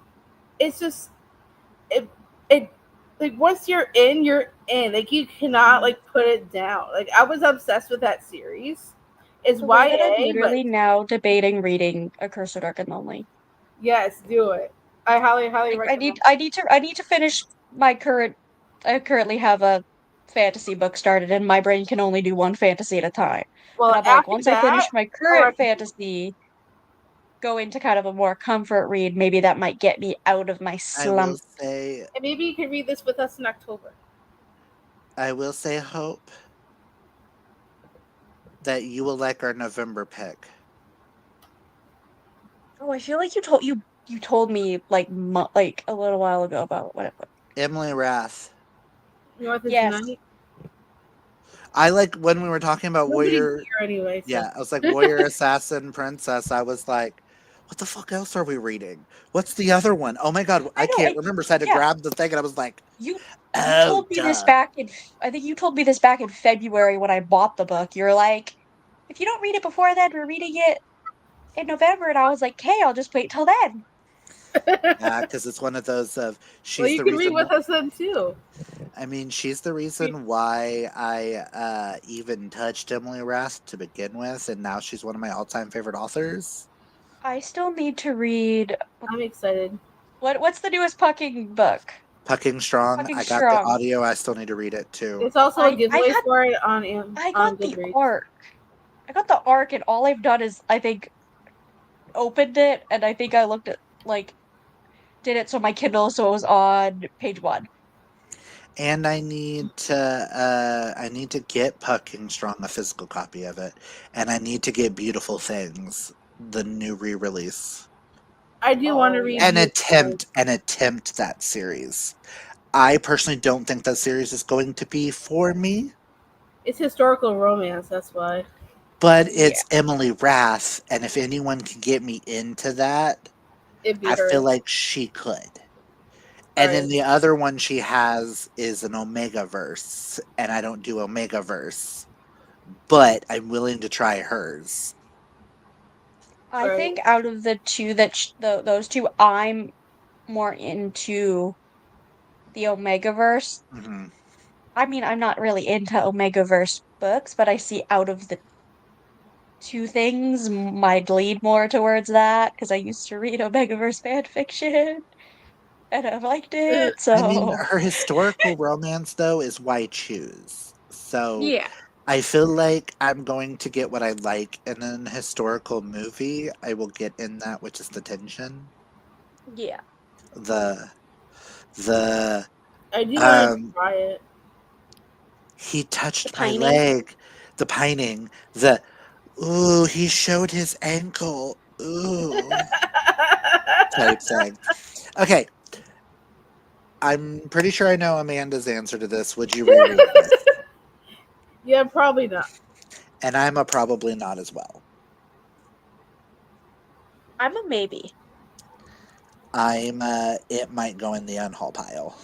it's just it it like once you're in, you're in. Like you cannot like put it down. Like I was obsessed with that series. It's The way that I'm YA, but literally now debating reading A Curse of Dark and Lonely. yes, do it. I highly, highly Like recommend. I need to finish my current. I currently have a fantasy book started, and my brain can only do one fantasy at a time. But Well, I'm like, after once I that, finish my I current recommend. fantasy, go into kind of a more comfort read, maybe that might get me out of my I will slump. say And maybe you can read this with us in October. Hope that you will like our November pick. Oh, I feel like you told me like like a little while ago about what it was. Emily Rath. North is Yes, Night. I like when we were talking about Nobody's Warrior. here anyway, so. Yeah, I was like Warrior Assassin Princess. I was like, what the fuck else are we reading? What's the other one? Oh my god, I I know. can't remember. So I had to Yeah, grab the thing, and I was like, you you oh told me this duh. back in I think you told me this back in February when I bought the book. You're like, if you don't read it before then, we're reading it in November, and I was like, okay, I'll just wait till then. Yeah, because it's one of those of Well, she's you the can read reason. with us then too. I mean, she's the reason why I even touched Emily Rath to begin with, and now she's one of my all-time favorite authors. I still need to read I'm excited. what's the newest Pucking book? Pucking Strong. Pucking I got the Strong. audio. I still need to read it too. There's also a I giveaway got for it on I got on the Goodreads. arc. I got the arc, and all I've done is I think opened it, and I think I looked at like did it so my Kindle so it was on page one. And I need to get Pucking Strong, a physical copy of it, and I need to get Beautiful Things, the new re-release. I do want to Oh read yeah. Beautiful Things. And attempt that series. I personally don't think that series is going to be for me, It's historical romance, that's why. but Yeah. it's Emily Rath, and if anyone can get me into that, It'd be I feel her. like she could. And then Right. the other one she has is an Omega verse, and I don't do Omega verse, but I'm willing to try hers. I Right. think out of the two that those two, I'm more into the Omegaverse. Hmm. I mean, I'm not really into Omegaverse books, but I see out of the two things, might lead more towards that because I used to read Omegaverse fan fiction and I liked it. I mean, So her historical romance though is why choose. So yeah, I feel like I'm going to get what I like in an historical movie. I will get in that, which is the tension, yeah, the the I do want to um. try it. He the touched my pining. leg, the pining, the ooh. He showed his ankle, ooh type thing. Okay, I'm pretty sure I know Amanda's answer to this. Would you reread this? Yeah, probably not. And I'm a probably not as well. I'm a maybe. It might go in the unhaul pile.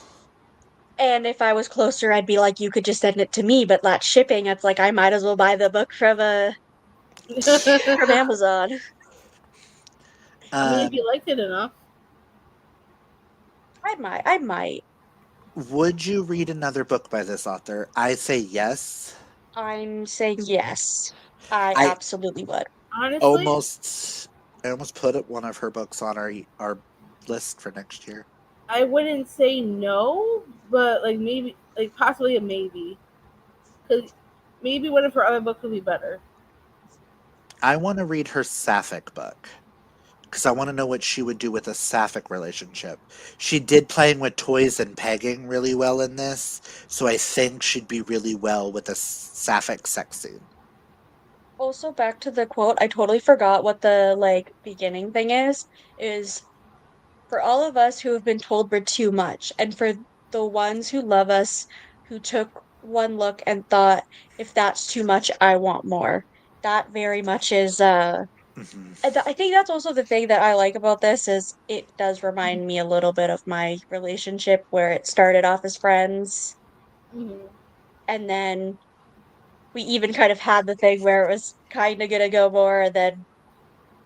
And if I was closer, I'd be like, you could just send it to me, but not shipping. It's like I might as well buy the book from Amazon. I mean, if Um, you liked it enough. I might. would you read another book by this author? I say yes. I'm saying yes. I I absolutely would. Honestly, almost I almost put one of her books on our list for next year. I wouldn't say no, but like maybe, like possibly a maybe, because maybe one of her other books would be better. I want to read her sapphic book because I want to know what she would do with a sapphic relationship. She did playing with toys and pegging really well in this, so I think she'd be really well with a sapphic sex scene. Also, back to the quote, I totally forgot what the like beginning thing is for all of us who have been told we're too much, and for the ones who love us, who took one look and thought, if that's too much, I want more. That very much is Hmm. I think that's also the thing that I like about this is it does remind me a little bit of my relationship where it started off as friends Hmm. and then we even kind of had the thing where it was kind of gonna go more and then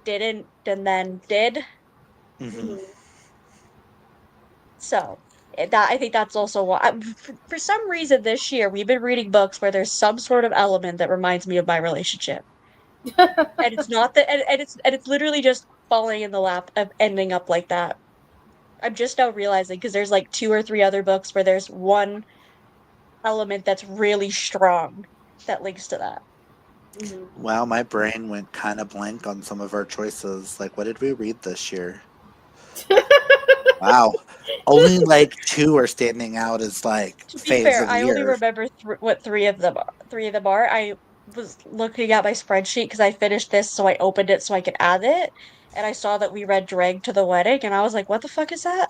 didn't and then did. Hmm. Hmm. So that I think that's also why for some reason this year we've been reading books where there's some sort of element that reminds me of my relationship. And it's not that and it's literally just falling in the lap of ending up like that. I'm just now realizing because there's like two or three other books where there's one element that's really strong that links to that. Hmm. Wow, my brain went kind of blank on some of our choices. Like, what did we read this year? Wow, only like two are standing out as like To be faves fair, of the I only year. remember what three of them are. I was looking at my spreadsheet because I finished this, so I opened it so I could add it, and I saw that we read Drag to the Wedding, and I was like, "What the fuck is that?"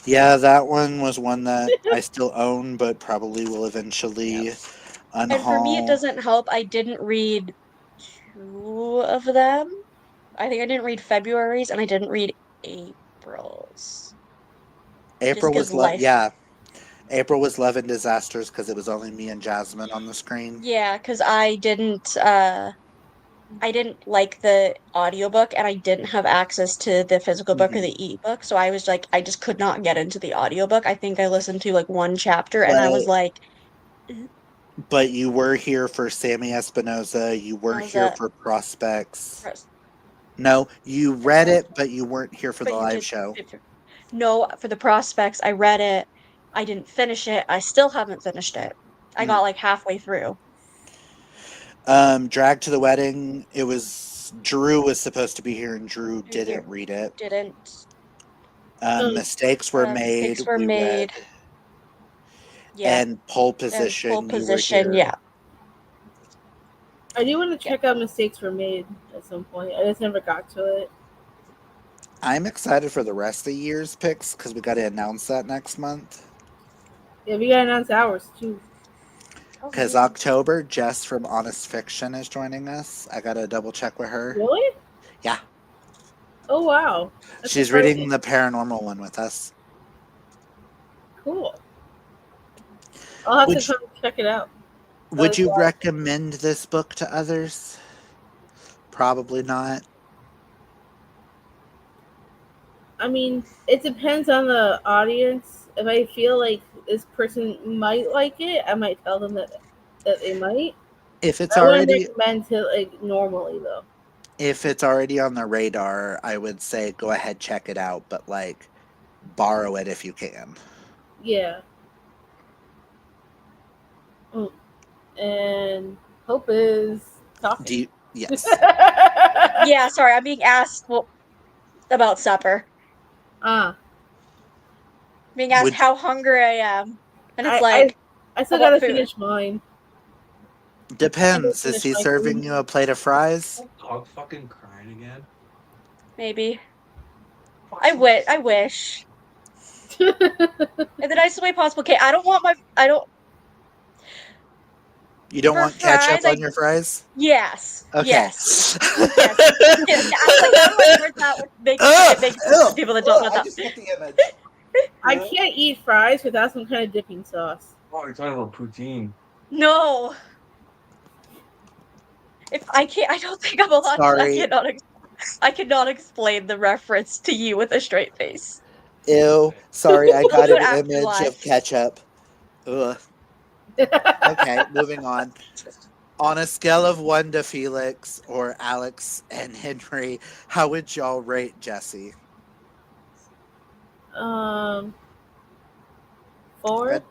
Yeah, that one was one that I still own, but probably will Yeah. eventually And for me, it unhaul. doesn't help. I didn't read two of them. I think I didn't read February's, and I didn't read April's, just April because was love. life. Yeah, April was Love and Disasters because it was only me and Jasmine on the screen. Yeah, because I didn't like the audiobook and I didn't have access to the physical book or Hmm. the ebook. So I was like, I just could not get into the audiobook. I think I listened to like one chapter and I was But like, "Eh." but you were here for Sammy Espinoza. You were I was here for Prospects. press- No, you I read read, it, but you weren't here for the but you live did. show. No, for the prospects, I read it. I didn't finish it. I still haven't finished it. I Mm. got like halfway through. Drag to the Wedding. It was Drew was supposed to be here, and Drew Through here, didn't read it. didn't. Um, Mistakes were made. Mistakes were We read, made. Yeah, and Pole and pole Position. You were position. here. Yeah, I do want to yeah. check out Mistakes Were Made at some point. I just never got to it. I'm excited for the rest of the year's picks because we got to announce that next month. Yeah, we gotta announce ours too. Oh, Because yeah. October, Jess from Honest Fiction is joining us. I got to double check with her. Really? Yeah, Oh wow, that's she's reading exciting. the paranormal one with us. Cool. I'll have to Would come check it out. Would Like, you recommend this book to others? Probably not. I mean, it depends on the audience. If I feel like this person might like it, I might tell them that they might. If it's I wouldn't already recommend to like normally though. if it's already on the radar, I would say go ahead check it out, but like borrow it if you can. Yeah. Mm. And Hope is Do talking. you, yes. Yeah, sorry, I'm being asked about supper. Ah, Being asked Would how hungry I am. And it's I, I like, I I still want gotta food. finish mine. I gotta depends. Is finish he my serving food. you a plate of fries? Dog fucking crying again. Maybe. Fuck's I wish. In the nicest way possible. Okay, I don't want my I don't You don't For want ketchup fries, on your fries? yes, Okay. yes, yes. Yeah, like how do I word that with it makes sense to people that don't know I that? just got the image. I can't eat fries without some kind of dipping sauce. Oh, you're talking about poutine. No, if I can't, I don't think I'm allowed. Sorry. I cannot explain the reference to you with a straight face. Ew. Sorry, I We'll got do an it after image live. of ketchup. Ugh. Okay, moving on. On a scale of 1 to Felix or Alex and Henry, how would y'all rate Jesse? um, 4, I'd,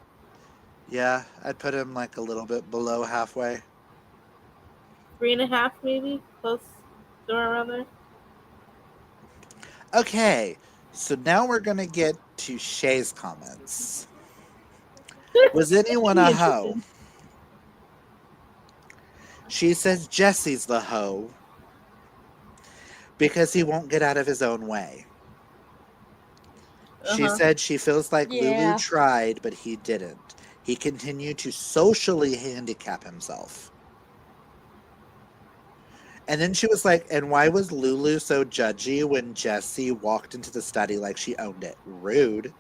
yeah, I'd put him like a little bit below halfway. 3.5, maybe close, somewhere around there. Okay, so now we're going to get to Shay's comments. Was anyone Be a hoe? interesting. She says Jesse's the hoe because he won't get out of his own way. Uh She huh. said she feels like Lulu Yeah. tried, but he didn't. He continued to socially handicap himself. And then she was like, and why was Lulu so judgy when Jessie walked into the study like she owned it? Rude.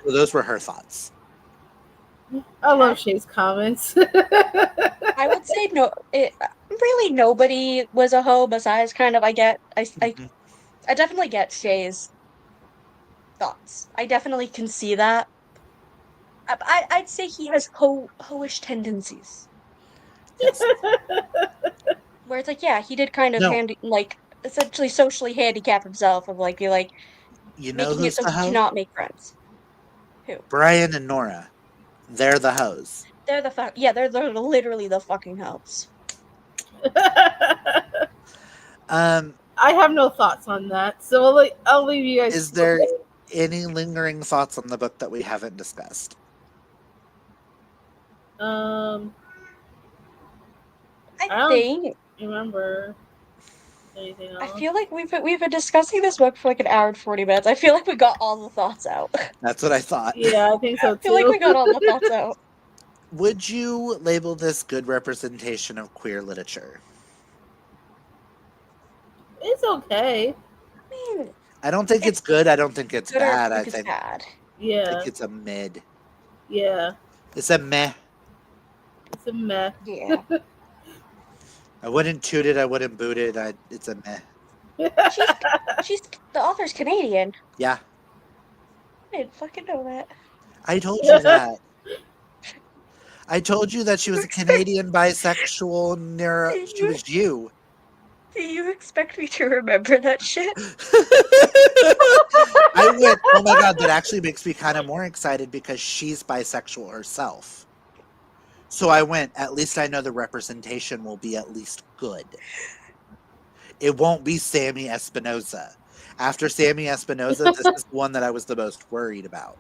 So those were her thoughts. I Okay. love Shay's comments. I would say no. Really nobody was a hoe besides kind of. Mhm. I definitely get Shay's thoughts. I definitely can see that. I'd say he has hoish tendencies, Yes. where it's like, yeah, he did kind of No, essentially socially handicap himself of like be like you know making it who's so the he hoe? cannot make friends. Who? Brian and Nora. They're the hoes. They're the fuck. Yeah, they're literally the fucking hoes. Um, I have no thoughts on that, so I'll leave you guys. is there any lingering thoughts on the book that we haven't discussed? Um, I I don't think remember anything I else. feel like we've been discussing this book for like an hour and 40 minutes. I feel like we got all the thoughts out. That's what I thought. Yeah, I think so Feel like too. we got all the thoughts out. Would you label this good representation of queer literature? It's okay. I mean, I don't think it's it's good. I don't think it's good or bad. I think it's think bad. Yeah, it's a mid. yeah. It's a meh. It's a mess. Yeah. I wouldn't toot it. I wouldn't boot it. It's a meh. She's she's the author's Canadian. Yeah, I didn't fucking know that. I told you that. I told you that she You was a expect Canadian bisexual. do She you was you. do you expect me to remember that shit? I went, oh my god, that actually makes me kind of more excited because she's bisexual herself. So I went, at least I know the representation will be at least good. It won't be Sammy Espinoza. After Sammy Espinoza, this is the one that I was the most worried about.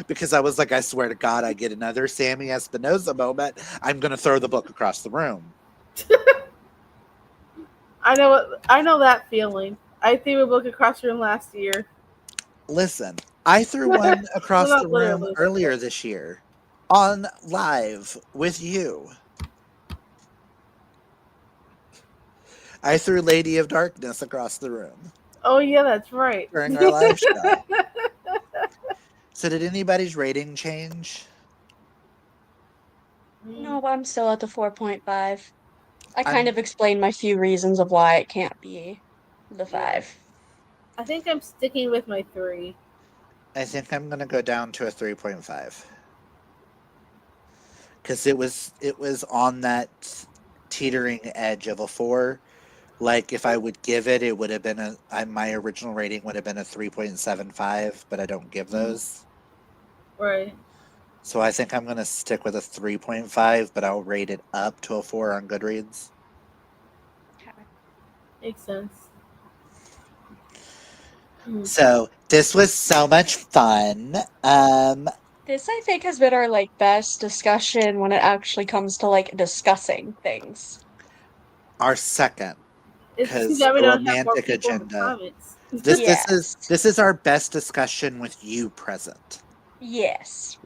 Because I was like, I swear to God, I get another Sammy Espinoza moment, I'm going to throw the book across the room. I know that feeling. I threw a book across the room last year. Listen, I threw one Well, across the not room literally. earlier this year on live with you. I threw Lady of Darkness across the room Oh yeah, that's right. during our live show. So did anybody's rating change? No, but I'm still at the 4.5. I kind I'm of explained my few reasons of why it can't be the Yeah. 5. I think I'm sticking with my 3. I think I'm gonna go down to a 3.5. Because it was on that teetering edge of a 4. Like if I would give it, it would have been my original rating would have been a 3.75, but I don't give those. Right. So I think I'm gonna stick with a 3.5, but I'll rate it up to a 4 on Goodreads. Okay. Makes sense. Hmm. So this was so much fun. This I think has been our best discussion when it actually comes to discussing things. Our second, It's too because bad we the don't have more romantic people in the agenda. comments. This Yes. is this is our best discussion with you present. Yes.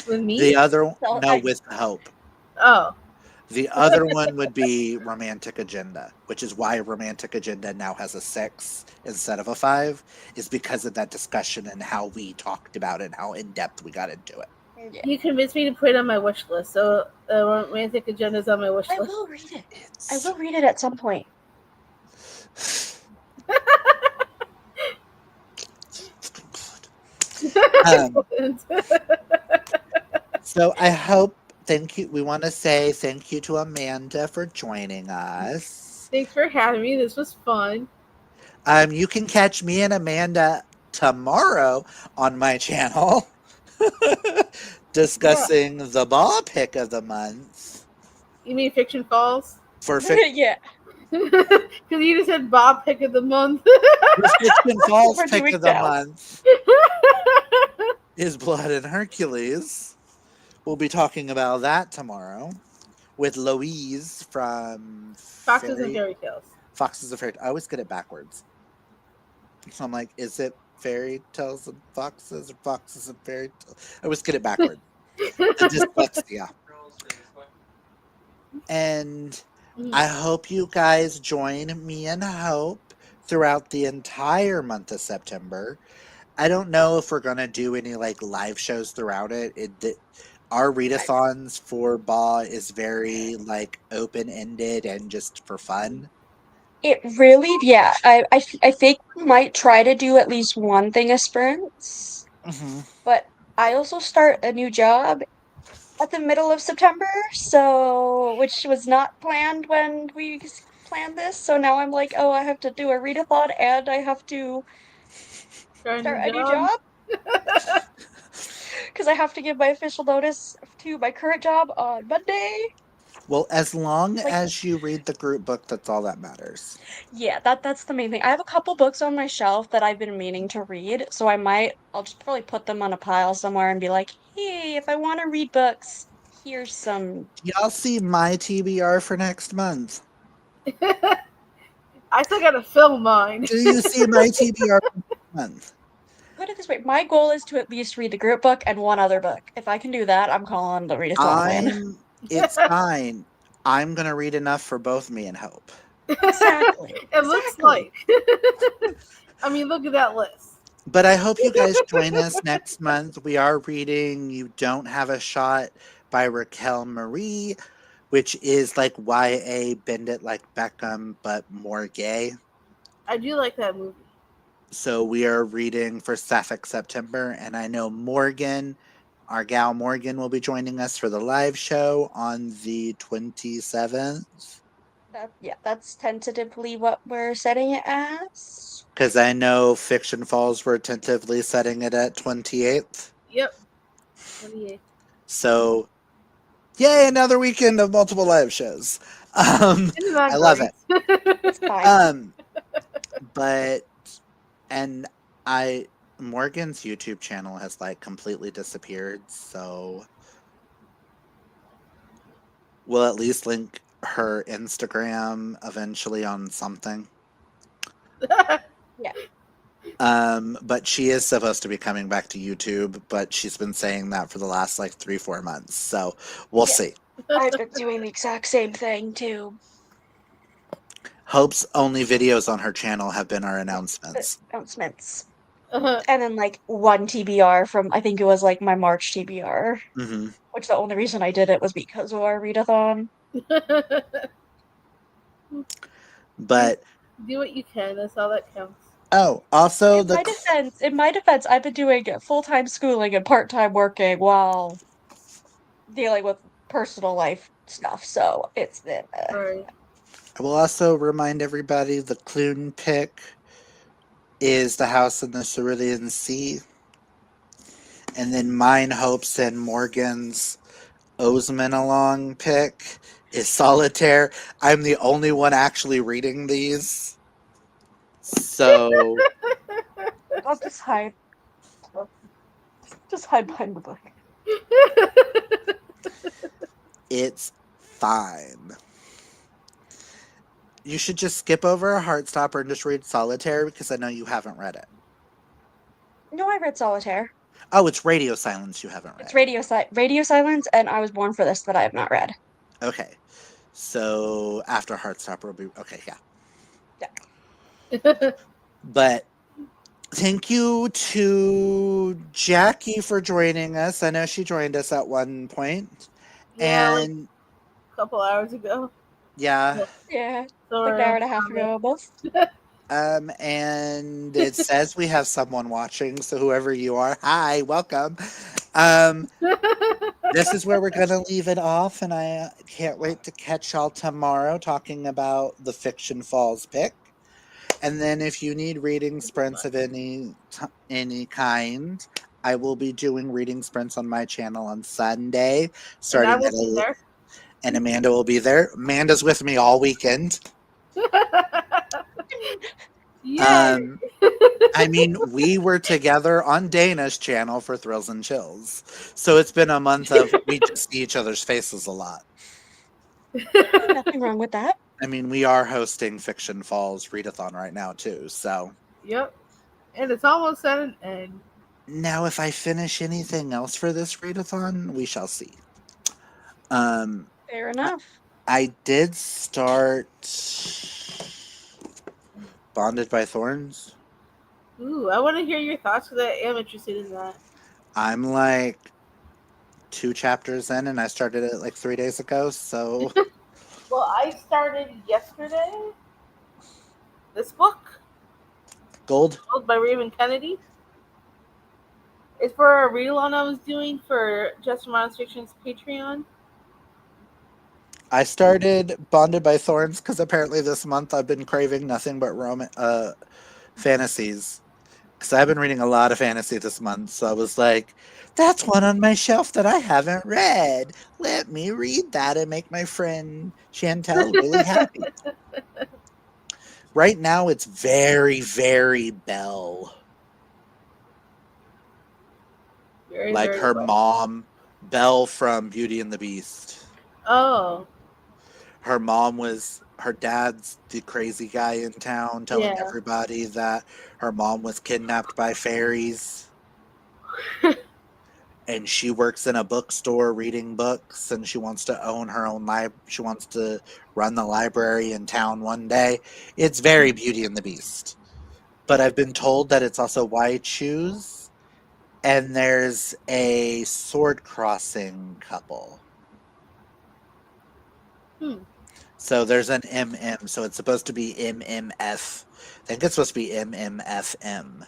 With me? The other So no, with Hope. Oh. The other one would be Romantic Agenda, which is why Romantic Agenda now has a 6 instead of a 5, is because of that discussion and how we talked about it and how in depth we got into it. yeah. You convinced me to put it on my wish list. So Romantic Agenda is on my wish I list. will read it. I It's will read it at some point. um, so I hope thank you. We want to say thank you to Amanda for joining us. Thanks for having me. This was fun. You can catch me and Amanda tomorrow on my channel Yeah. discussing the ball pick of the month You mean Fiction Falls? for Yeah, Because you just said Bob Pick of the Month. Fiction Falls we're pick doing of the now. month is Blood and Hercules. We'll be talking about that tomorrow with Louise from Foxes and Fairy Tales. Foxes of Fairy. I always get it backwards. So I'm like, is it fairy tales and foxes or foxes and fairy tales? I always get it backwards. The dyslexia. And I hope you guys join me and Hope throughout the entire month of September. I don't know if we're gonna do any like live shows throughout it. Our readathons for Ba is very like open ended and just for fun. It really, yeah. I think we might try to do at least one thing a sprints, Hmm. but I also start a new job at the middle of September, so which was not planned when we planned this. So now I'm like, oh, I have to do a readathon and I have to Starting start a a new job. job because I have to give my official notice to my current job on Monday. Well, as long Like, as you read the group book, that's all that matters. yeah, that's the main thing. I have a couple books on my shelf that I've been meaning to read, so I'll just probably put them on a pile somewhere and be like, hey, if I want to read books, here's some. Y'all see my TBR for next month? I still gotta film mine. Do you see my TBR for next month? Put it this way, my goal is to at least read the group book and one other book. If I can do that, I'm calling the readathon a win. It's fine. I'm gonna read enough for both me and Hope. Exactly. It looks Exactly. like. I mean, look at that list. But I hope you guys join us next month. We are reading You Don't Have a Shot by Raquel Marie, which is like YA Bend It Like Beckham, but more gay. I do like that movie. So we are reading for Sapphic September, and I know Morgan, our gal Morgan, will be joining us for the live show on the 27th. That's tentatively what we're setting it as. Because I know Fiction Falls were tentatively setting it at 28th. Yep. 28. So, yay, another weekend of multiple live shows. Isn't that I love great? it. It's fine. But, and Morgan's YouTube channel has like completely disappeared, so we'll at least link her Instagram eventually on something. Yeah. But she is supposed to be coming back to YouTube, but she's been saying that for the last like 3-4 months. So we'll Yeah. see. I've been doing the exact same thing too. Hope's only videos on her channel have been our announcements. Announcements. Uh-huh. And then like one TBR from I think it was like my March TBR, Hmm. which the only reason I did it was because of our readathon. But Do what you can. That's all that counts. also In my defense, I've been doing full-time schooling and part-time working while dealing with personal life stuff. So it's been Right. I will also remind everybody the Clune pick is The House in the Cerulean Sea. And then mine, Hope's, and Morgan's Osman along pick is Solitaire. I'm the only one actually reading these. So I'll just hide. Just hide behind the book. it's fine. You should just skip over Heartstopper and just read Solitaire because I know you haven't read it. No, I read Solitaire. Oh, it's Radio Silence you haven't It's read. Radio Silence and I Was Born for This that I have not read. Okay. So after Heartstopper will be okay, yeah. But thank you to Jackie for joining us. I know she joined us at one point. Yeah, like And a couple hours ago. yeah, Yeah, like an Sorry, hour I'm and a half ago sorry. almost. and it says we have someone watching, so whoever you are, hi, welcome. Um, this is where we're gonna leave it off, and I can't wait to catch y'all tomorrow talking about the Fiction Falls pick. And then if you need reading sprints of any kind, I will be doing reading sprints on my channel on Sunday, And I starting will at be there. and Amanda will be there. Amanda's with me all weekend. Yay! Um, I mean, we were together on Dana's channel for Thrills and Chills, so it's been a month of we just see each other's faces a lot. Nothing wrong with that. I mean, we are hosting Fiction Falls Readathon right now too, so. Yep. And it's almost at an end. Now, if I finish anything else for this readathon, we shall see. Um, Fair enough. I did start Bonded by Thorns. Ooh, I want to hear your thoughts because I am interested in that. I'm like 2 chapters in, and I started it like 3 days ago. So Well, I started yesterday. This book, Gold. Gold by Raven Kennedy. It's for a read-along I was doing for Just Romance Fiction's Patreon. I started Bonded by Thorns because apparently this month I've been craving nothing but fantasies. Because I've been reading a lot of fantasy this month, so I was like, that's one on my shelf that I haven't read. Let me read that and make my friend Chantel really happy. Right now, it's very, very Belle. Very, Like very her well. mom, Belle from Beauty and the Beast. Oh, Her mom was, her dad's the crazy guy in town telling yeah. everybody that her mom was kidnapped by fairies. And she works in a bookstore reading books, and she wants to own her own she wants to run the library in town one day. It's very Beauty and the Beast. But I've been told that it's also White Shoes, and there's a sword crossing couple. So there's an MM, so it's supposed to be MMF. I think it's supposed to be MMFM.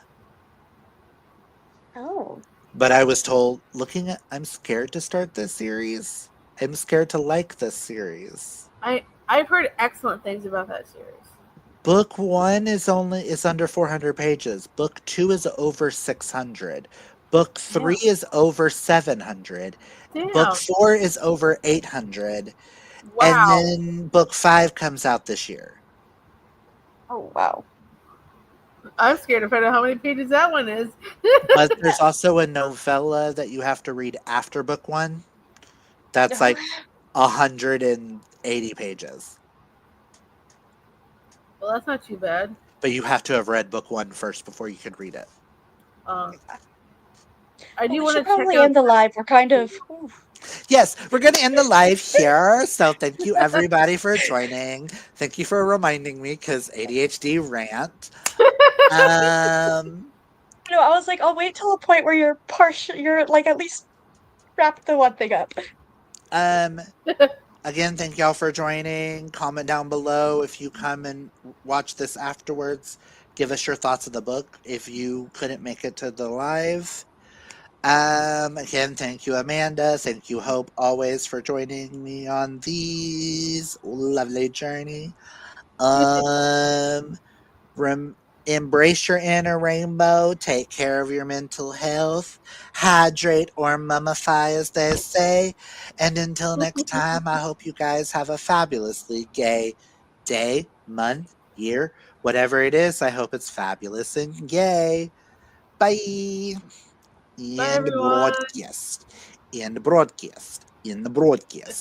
Oh. But I was told, I'm scared to start this series. I'm scared to like this series. I've heard excellent things about that series. Book 1 is under 400 pages. Book 2 is over 600. Book 3 is over 700. Damn. Book 4 is over 800. Wow. And then book 5 comes out this year. Oh, wow. I'm scared to find out how many pages that one is. But there's also a novella that you have to read after book 1. That's like 180 pages. Well, that's not too bad. But you have to have read book 1 first before you can read it. I Well, do we want to should check probably out end the live. We're kind of. Ooh. Yes, we're going to end the live here. So thank you everybody for joining. Thank you for reminding me because ADHD rant. No, I was like, I'll wait till the point where you're like at least wrap the one thing up. Again, thank y'all for joining. Comment down below if you come and watch this afterwards. Give us your thoughts of the book if you couldn't make it to the live. Again, thank you, Amanda. Thank you, Hope, always for joining me on these lovely journey. Embrace your inner rainbow. Take care of your mental health. Hydrate or mummify, as they say. And until next time, I hope you guys have a fabulously gay day, month, year, whatever it is. I hope it's fabulous and gay. Bye. Bye, In the everyone. broadcast. In the broadcast. In the broadcast.